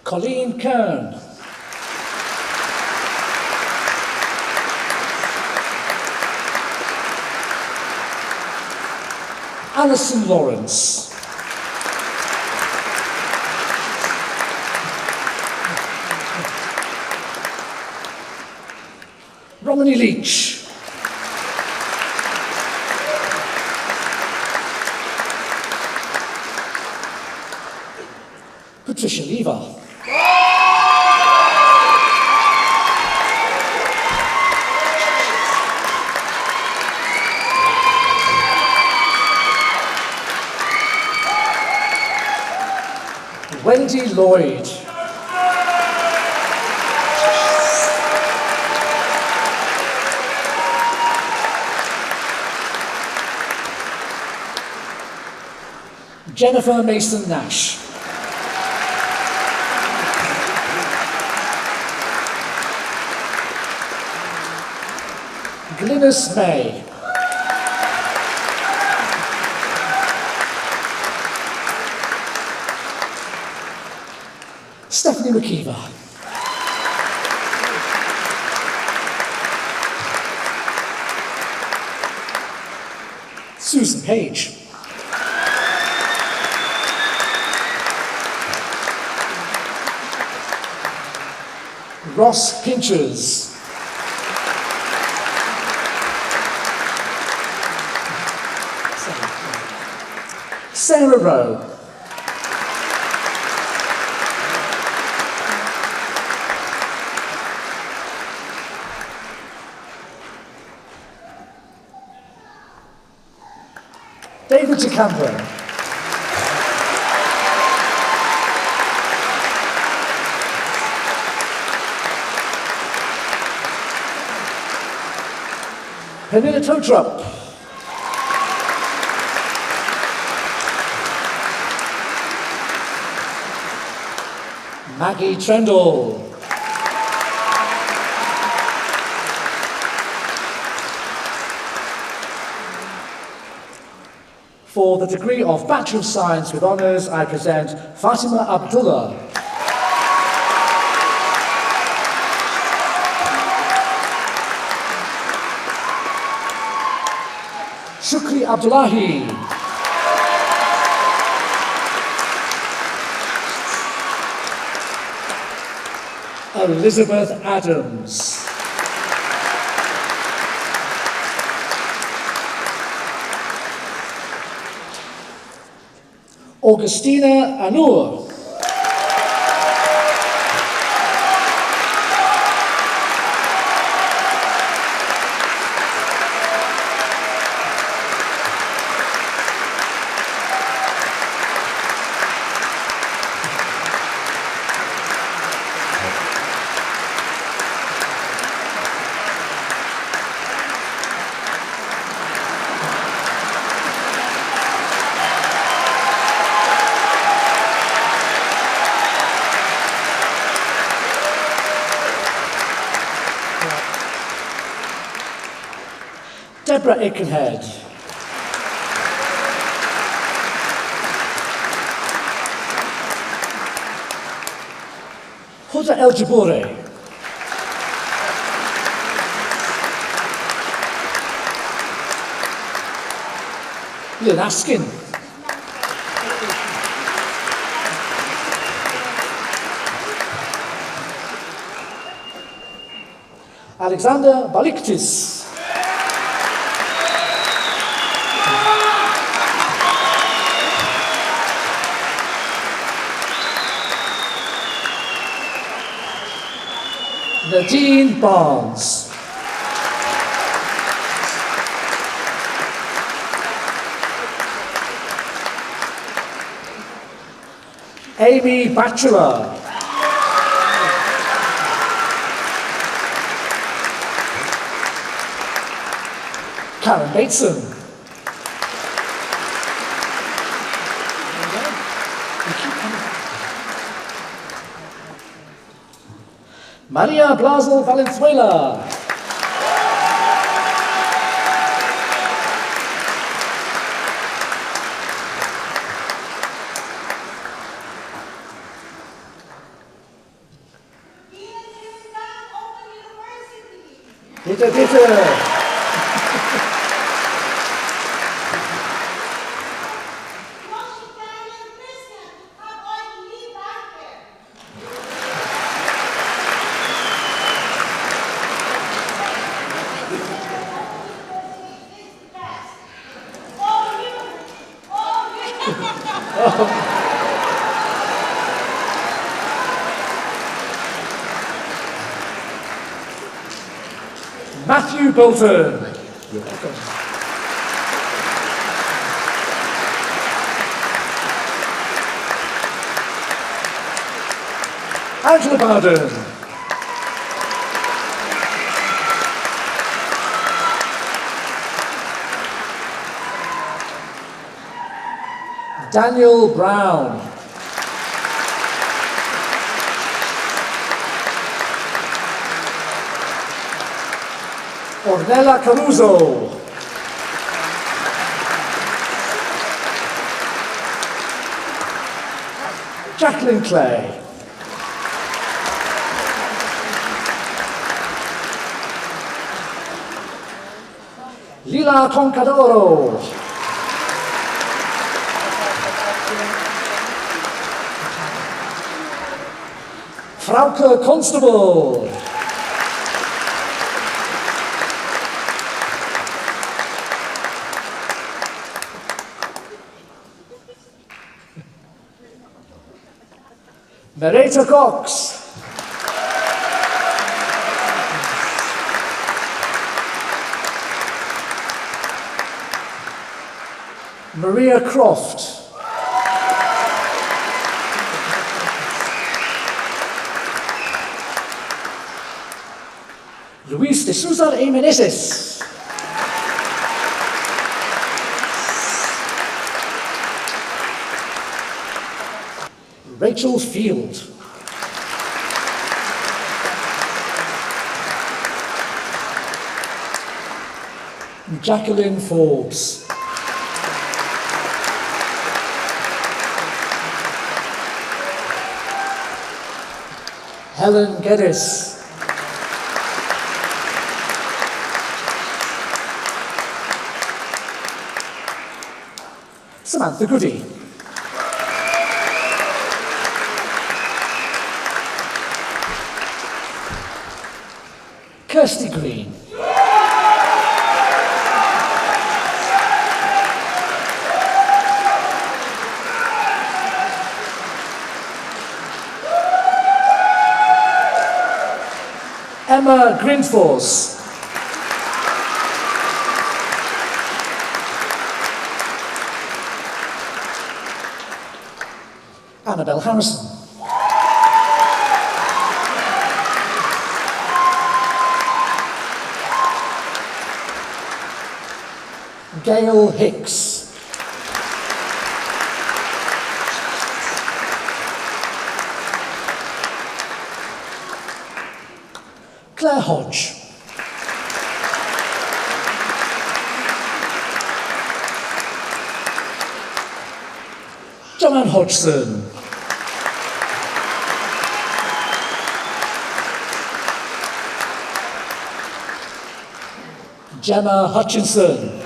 Colleen Kern. Alison Lawrence. Romany Leach. Patricia Lever. Wendy Lloyd. Jennifer Mason Nash. Glynis May. Stephanie McKeever. Susan Page. Ross Pinchers. Sarah Rowe. David DeCampo. Pernilla Totrup. Maggie Trendle. For the degree of Bachelor of Science with Honours, I present Fatima Abdullah. Shukri Abdullahi. Elizabeth Adams. Augustina Anur. Deborah Aikenhead. Huda El Jabouri. Lynn Askin. Alexander Baliktis. Nadine Barnes. Amy Batchelor. Karen Bateson. Maria Blasel Valenzuela. Bitte, bitte. Matthew Bolton. You're welcome. Angela Bowden. Daniel Brown. Ornella Caruso. Jacqueline Clay. Lila Concadoro. Frauke Constable. Narrator Cox. Maria Croft. Luis de Souza e Meneses. Rachel Field. Jacqueline Forbes. Helen Geddes. Samantha Goody. Kirsty Green. Emma Grindfors. Annabelle Harrison. Gail Hicks. Claire Hodge. Joanne Hodgson. Gemma Hutchinson.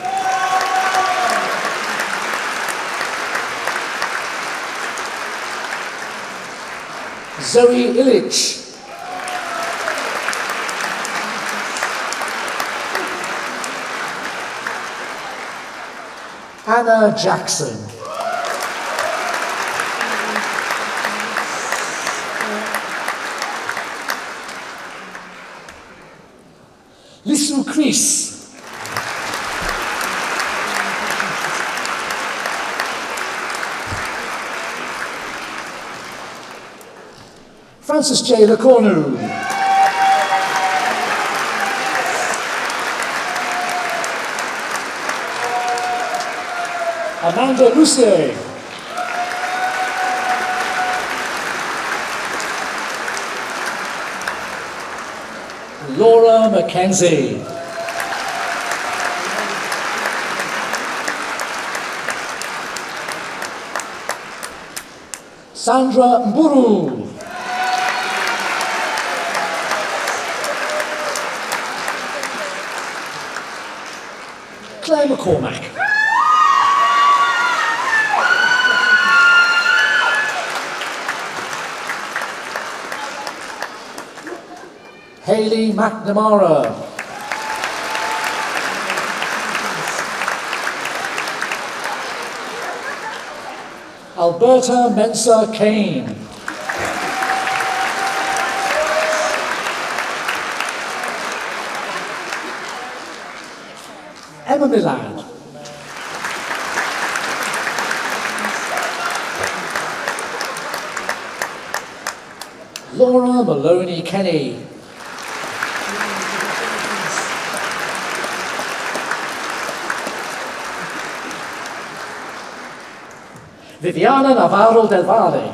Zoe Illich. Anna Jackson. Lisu Kreis. Francis J. Lecornu. Amanda Lucier. Laura Mackenzie. Sandra Mburu. Claire McCormack. Hayley McNamara. Alberta Mensah Kane. Emma Milan. Laura Maloney Kenny. Viviana Navarro del Valle.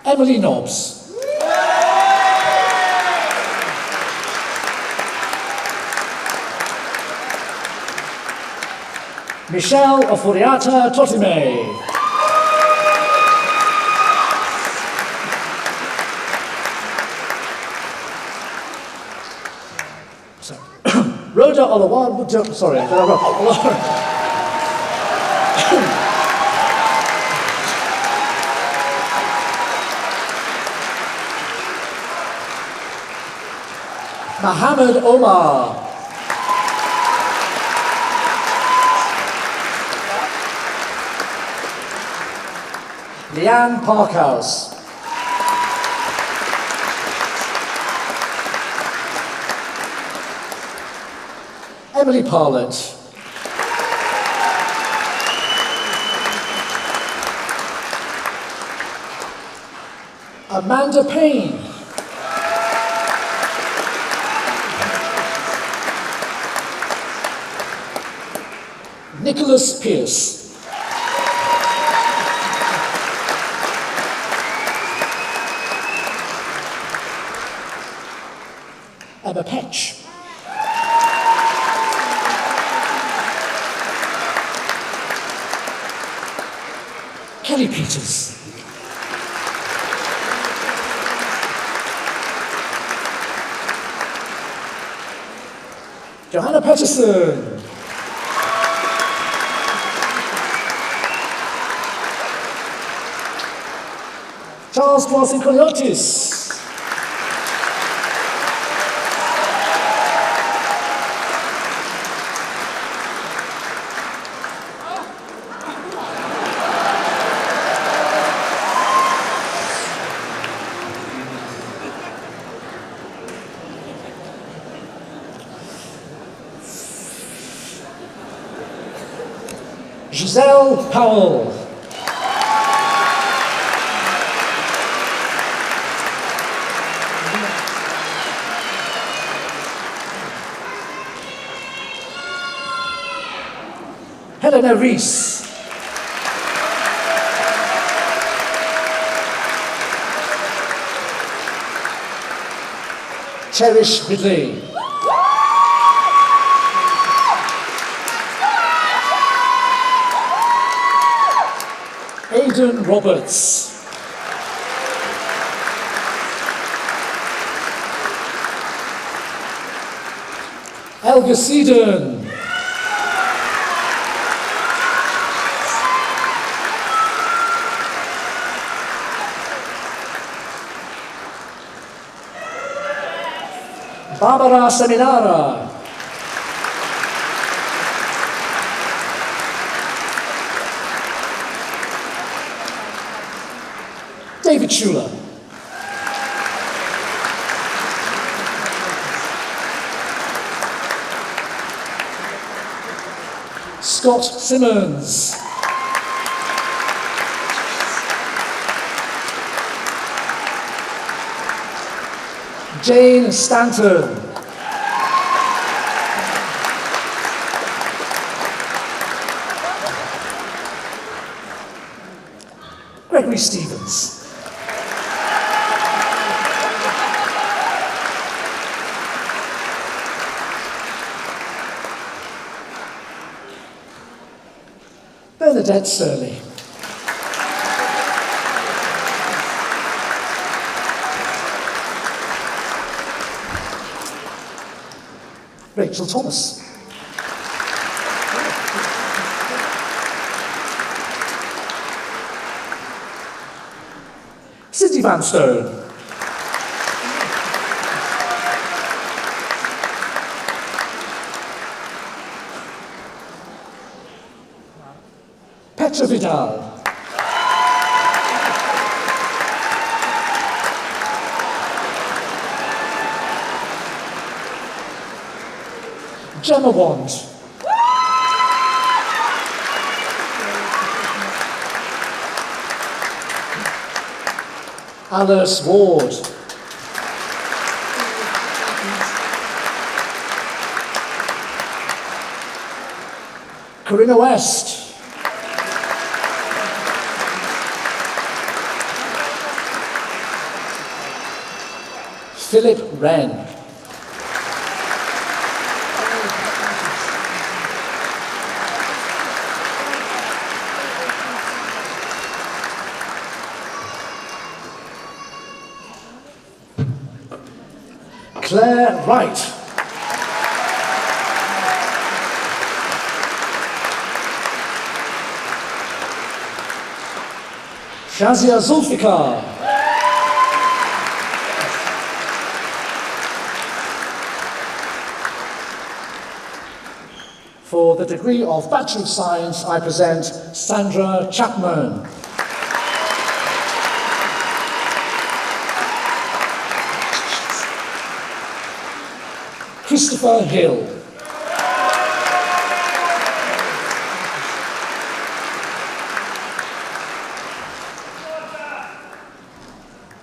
Emily Nobbs. Michelle Oforiata Totime. Rhoda Olawa, sorry, Mohammed Omar. Leanne Parkhouse. Emily Parlett. Amanda Payne. Nicholas Pearce. Emma Petch. Kelly Peters. Johanna Petterson. Charles Boasin-Coliotis. Giselle Powell. Helena Rees. Cherish Ridley. Aidan Roberts. Elga Seedon. Barbara Seminara. David Schuler. Scott Simmons. Jane Stanton. Gregory Stevens. Bernadette Surley. Rachel Thomas. Cindy Vanstone. Petra Vidal. Gemma Wand. Alice Ward. Corinna West. Philip Wren. Claire Wright. Shazia Zulfikar. For the degree of Bachelor of Science, I present Sandra Chapman. Christopher Hill.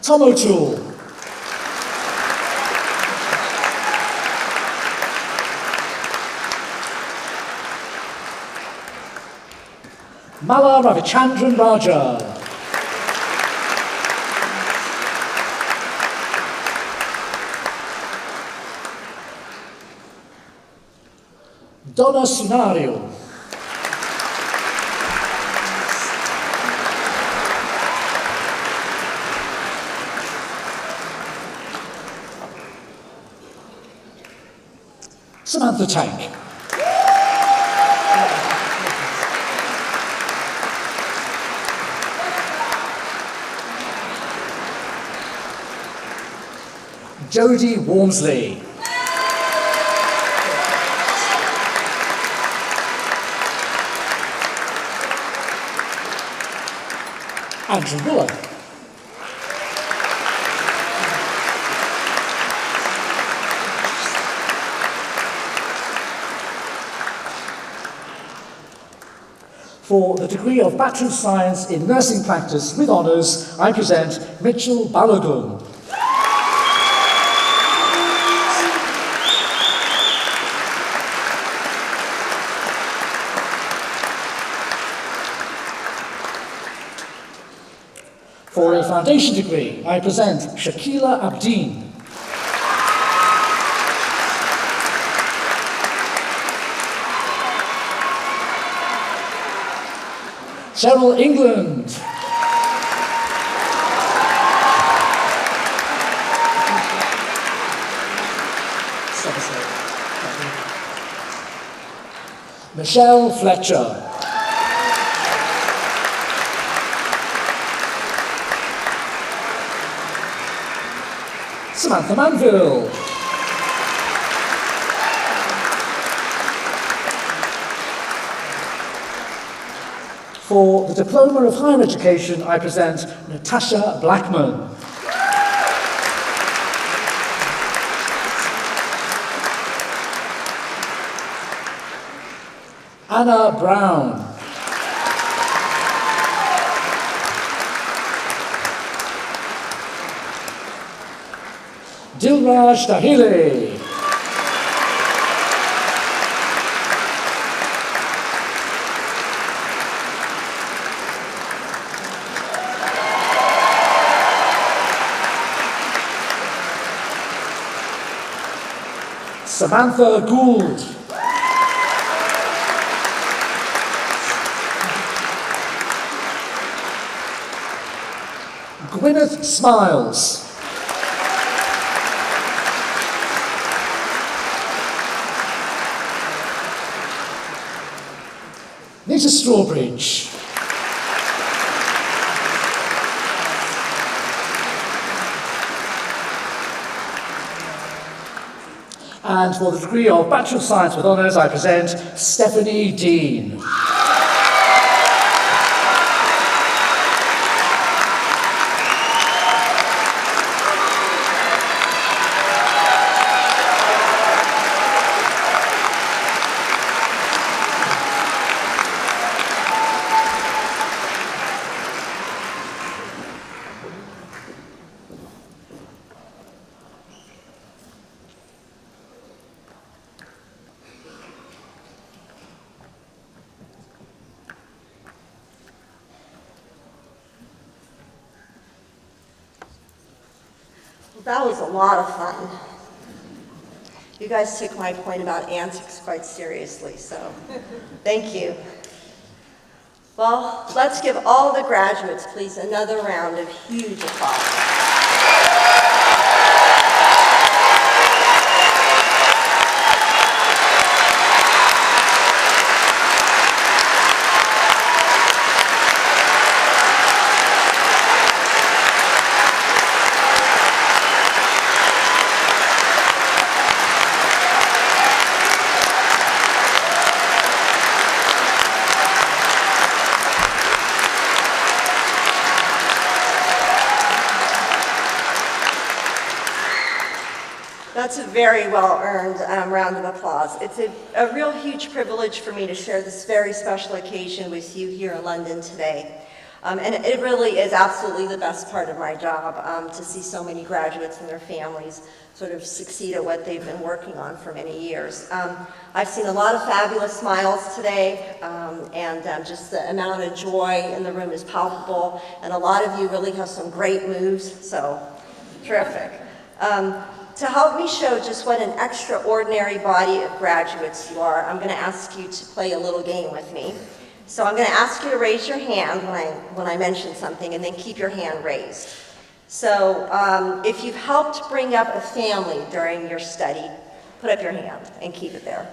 Tom O'Toole. Mala Ravichandran Raja. Donna Sunario. Samantha Tank. Jodie Wormsley. Andrew Muller. For the degree of Bachelor of Science in Nursing Practice with honours, I present Mitchell Balogun. For a foundation degree, I present Shakila Abdeen. Cheryl England. Michelle Fletcher. Samantha Manville. For the Diploma of Higher Education, I present Natasha Blackman. Anna Brown. Dilraj Dahili. Samantha Gould. Gwyneth Smiles. Nita Strawbridge. And for the degree of Bachelor of Science with honours, I present Stephanie Dean. That was a lot of fun. You guys took my point about antics quite seriously, so thank you. Well, let's give all the graduates, please, another round of huge applause. That's a very well-earned round of applause. It's a real huge privilege for me to share this very special occasion with you here in London today. And it really is absolutely the best part of my job, to see so many graduates and their families sort of succeed at what they've been working on for many years. I've seen a lot of fabulous smiles today, and just the amount of joy in the room is palpable, and a lot of you really have some great moves, so terrific. To help me show just what an extraordinary body of graduates you are, I'm going to ask you to play a little game with me. So I'm going to ask you to raise your hand when I mention something, and then keep your hand raised. So if you've helped bring up a family during your study, put up your hand and keep it there.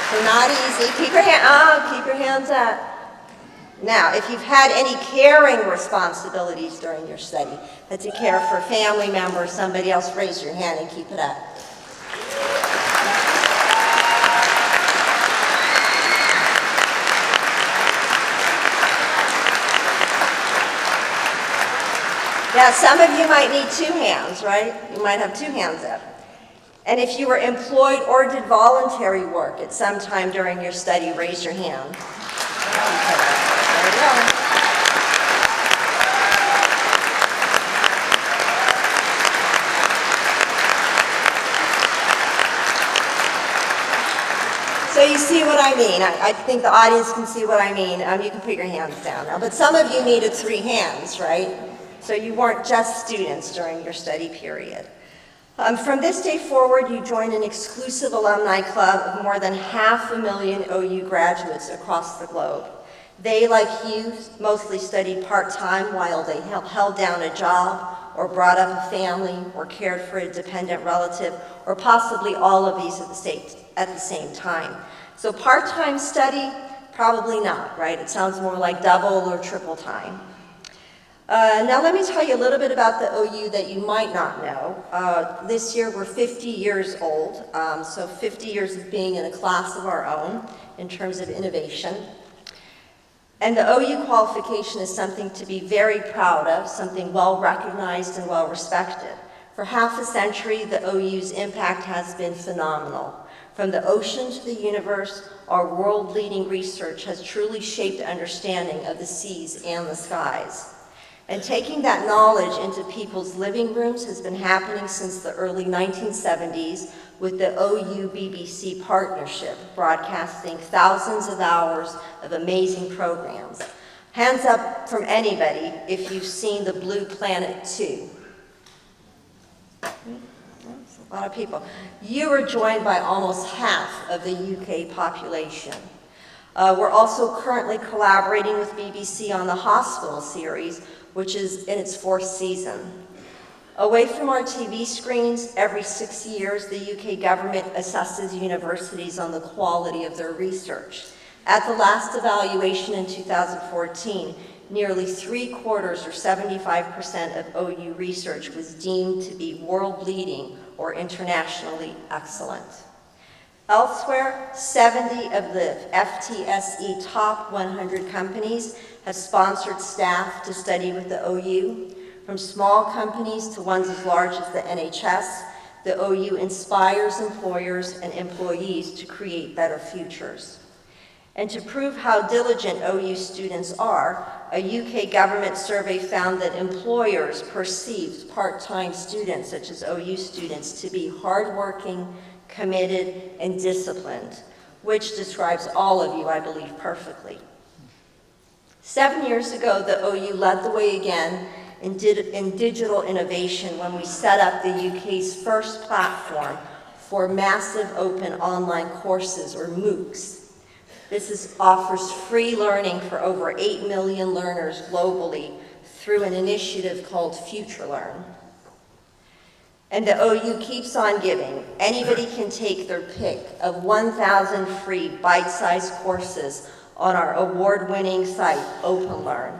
So not easy. Keep your hands up. Now, if you've had any caring responsibilities during your study, that to care for a family member or somebody else, raise your hand and keep it up. Yeah, some of you might need 2 hands, right? You might have 2 hands up. And if you were employed or did voluntary work at some time during your study, raise your hand. There we go. So you see what I mean. I think the audience can see what I mean. You can put your hands down now. But some of you needed 3 hands, right? So you weren't just students during your study period. From this day forward, you join an exclusive alumni club of more than 500,000 OU graduates across the globe. They, like you, mostly studied part-time while they held down a job, or brought up a family, or cared for a dependent relative, or possibly all of these at the same time. So part-time study, probably not, right? It sounds more like double or triple time. Now let me tell you a little bit about the OU that you might not know. This year we're 50 years old, so 50 years of being in a class of our own in terms of innovation. And the OU qualification is something to be very proud of, something well recognized and well respected. For half a century, the OU's impact has been phenomenal. From the ocean to the universe, our world-leading research has truly shaped understanding of the seas and the skies. And taking that knowledge into people's living rooms has been happening since the early 1970s with the OU-BBC partnership, broadcasting thousands of hours of amazing programs. Hands up from anybody if you've seen the Blue Planet 2. That's a lot of people. You are joined by almost half of the UK population. We're also currently collaborating with BBC on the Hospital series, which is in its 4th season. Away from our TV screens, every 6 years, the UK government assesses universities on the quality of their research. At the last evaluation in 2014, nearly 3/4 or 75% of OU research was deemed to be world-leading or internationally excellent. Elsewhere, 70 of the FTSE top 100 companies have sponsored staff to study with the OU. From small companies to ones as large as the NHS, the OU inspires employers and employees to create better futures. And to prove how diligent OU students are, a UK government survey found that employers perceived part-time students, such as OU students, to be hardworking, committed, and disciplined, which describes all of you, I believe, perfectly. 7 years ago, the OU led the way again in digital innovation when we set up the UK's first platform for massive open online courses, or MOOCs. This offers free learning for over 8 million learners globally through an initiative called FutureLearn. And the OU keeps on giving. Anybody can take their pick of 1,000 free bite-sized courses on our award-winning site, OpenLearn.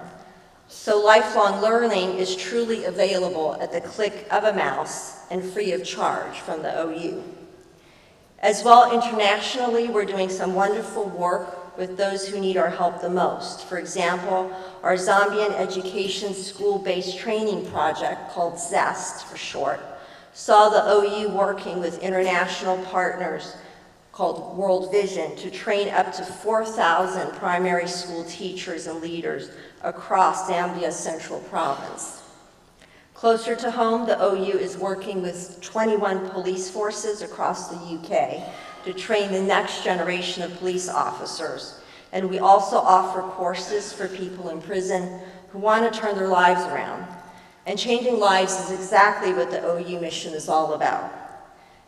So lifelong learning is truly available at the click of a mouse and free of charge from the OU. As well, internationally, we're doing some wonderful work with those who need our help the most. For example, our Zambian Education School-Based Training Project, called ZEST for short, saw the OU working with international partners called World Vision to train up to 4,000 primary school teachers and leaders across Zambia's central province. Closer to home, the OU is working with 21 police forces across the UK to train the next generation of police officers. And we also offer courses for people in prison who want to turn their lives around. And changing lives is exactly what the OU mission is all about.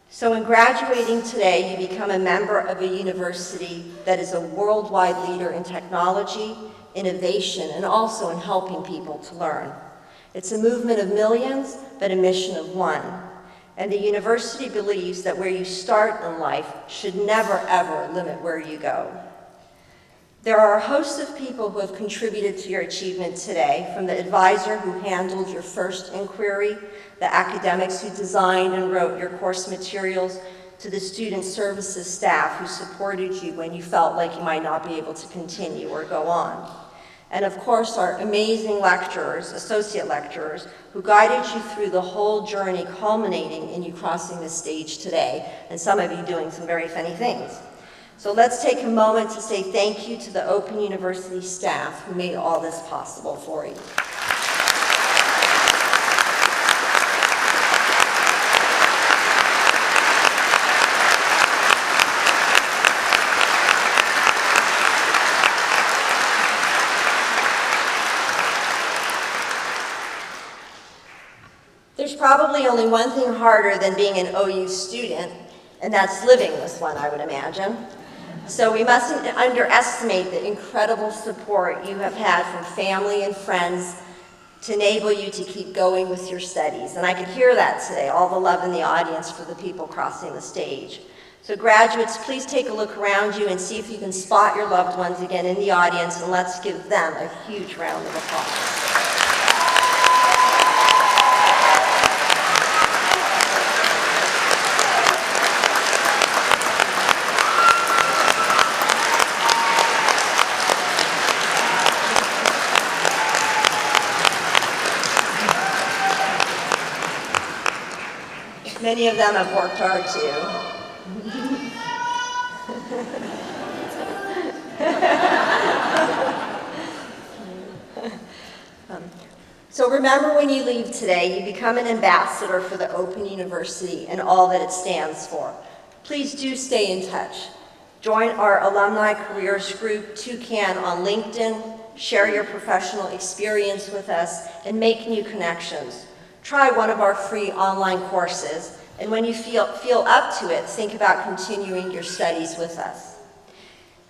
So in graduating today, you become a member of a university that is a worldwide leader in technology, innovation, and also in helping people to learn. It's a movement of millions, but a mission of one. And the university believes that where you start in life should never, ever limit where you go. There are a host of people who have contributed to your achievement today, from the advisor who handled your first inquiry, the academics who designed and wrote your course materials, to the student services staff who supported you when you felt like you might not be able to continue or go on. And of course, our amazing lecturers, associate lecturers, who guided you through the whole journey, culminating in you crossing the stage today, and some of you doing some very funny things. So let's take a moment to say thank you to the Open University staff who made all this possible for you. There's probably only one thing harder than being an OU student, and that's living this one, I would imagine. So we mustn't underestimate the incredible support you have had from family and friends to enable you to keep going with your studies. And I could hear that today, all the love in the audience for the people crossing the stage. So graduates, please take a look around you and see if you can spot your loved ones again in the audience, and let's give them a huge round of applause. Many of them have worked hard too. So remember, when you leave today, you become an ambassador for the Open University and all that it stands for. Please do stay in touch. Join our alumni careers group, Toucan, on LinkedIn, share your professional experience with us, and make new connections. Try one of our free online courses, and when you feel up to it, think about continuing your studies with us.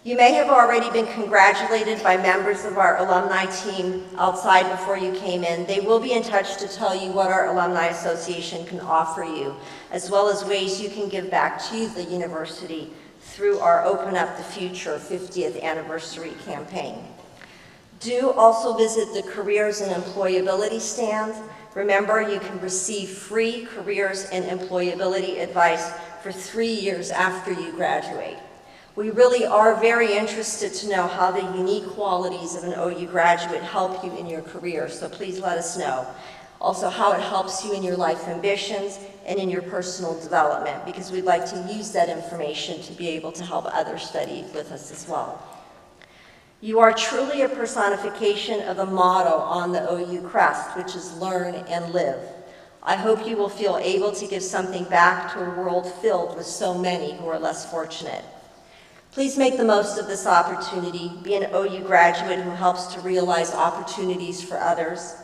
You may have already been congratulated by members of our alumni team outside before you came in. They will be in touch to tell you what our Alumni Association can offer you, as well as ways you can give back to the university through our Open Up the Future 50th anniversary campaign. Do also visit the Careers and Employability stand. Remember, you can receive free careers and employability advice for 3 years after you graduate. We really are very interested to know how the unique qualities of an OU graduate help you in your career, so please let us know. Also, how it helps you in your life ambitions and in your personal development, because we'd like to use that information to be able to help others study with us as well. You are truly a personification of the motto on the OU crest, which is learn and live. I hope you will feel able to give something back to a world filled with so many who are less fortunate. Please make the most of this opportunity. Be an OU graduate who helps to realize opportunities for others.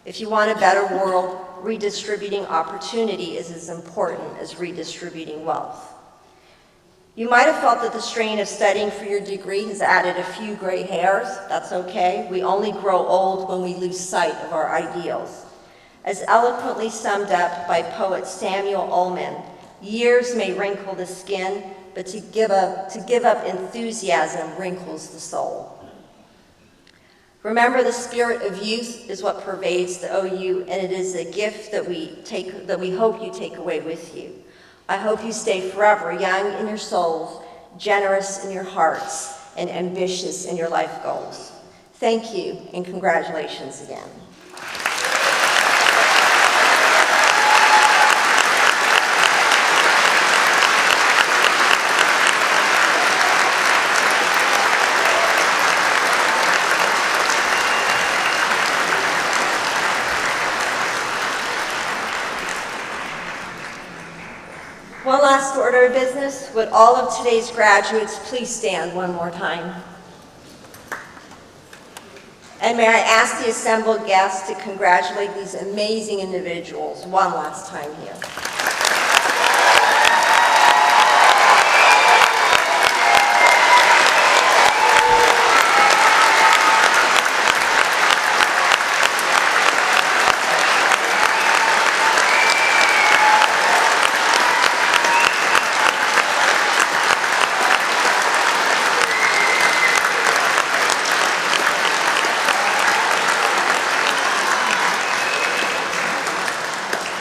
If you want a better world, redistributing opportunity is as important as redistributing wealth. You might have felt that the strain of studying for your degree has added a few gray hairs. That's okay. We only grow old when we lose sight of our ideals. As eloquently summed up by poet Samuel Ullman, years may wrinkle the skin, but to give up enthusiasm wrinkles the soul. Remember, the spirit of youth is what pervades the OU, and it is a gift that we hope you take away with you. I hope you stay forever young in your souls, generous in your hearts, and ambitious in your life goals. Thank you, and congratulations again. One last order of business. Would all of today's graduates please stand one more time? And may I ask the assembled guests to congratulate these amazing individuals one last time here.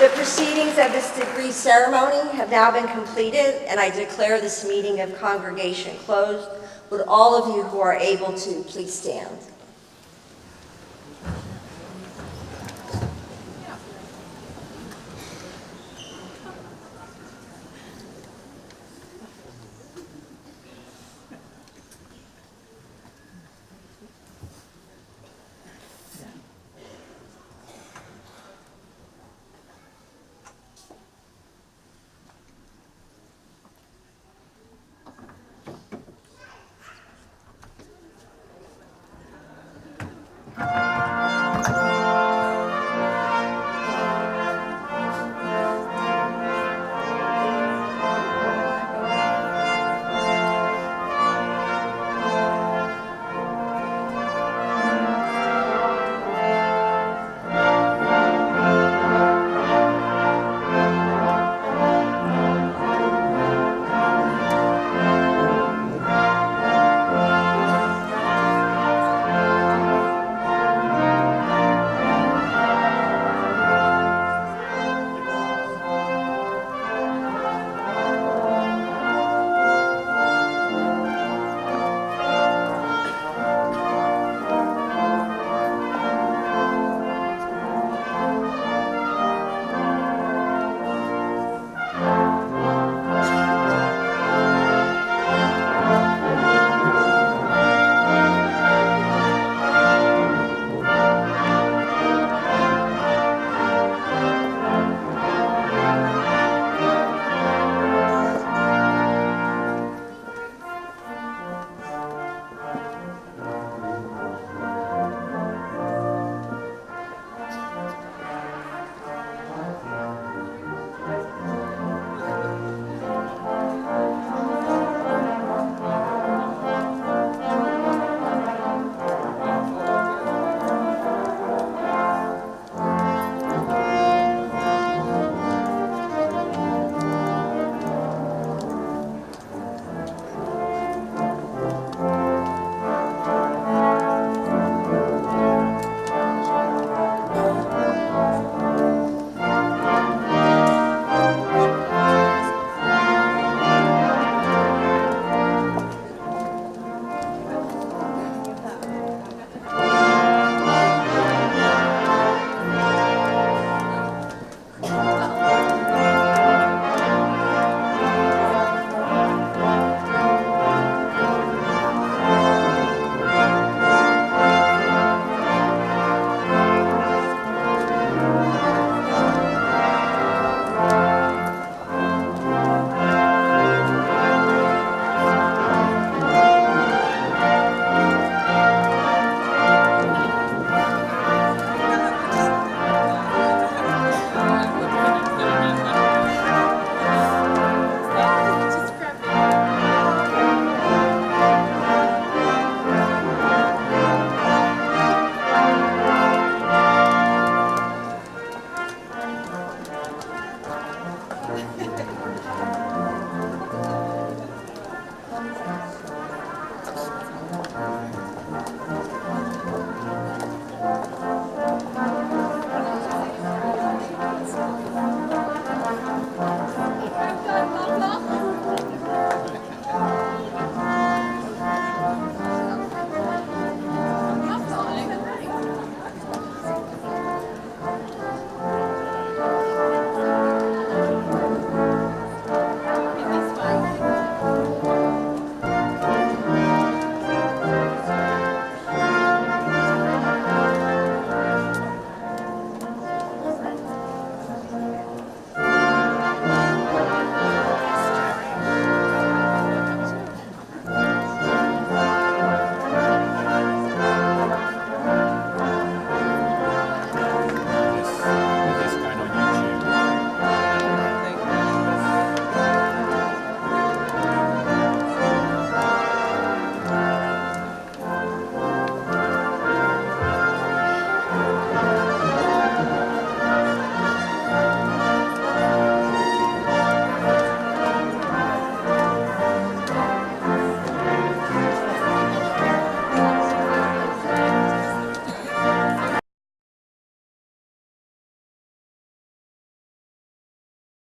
The proceedings of this degree ceremony have now been completed, and I declare this meeting of congregation closed. Would all of you who are able to please stand?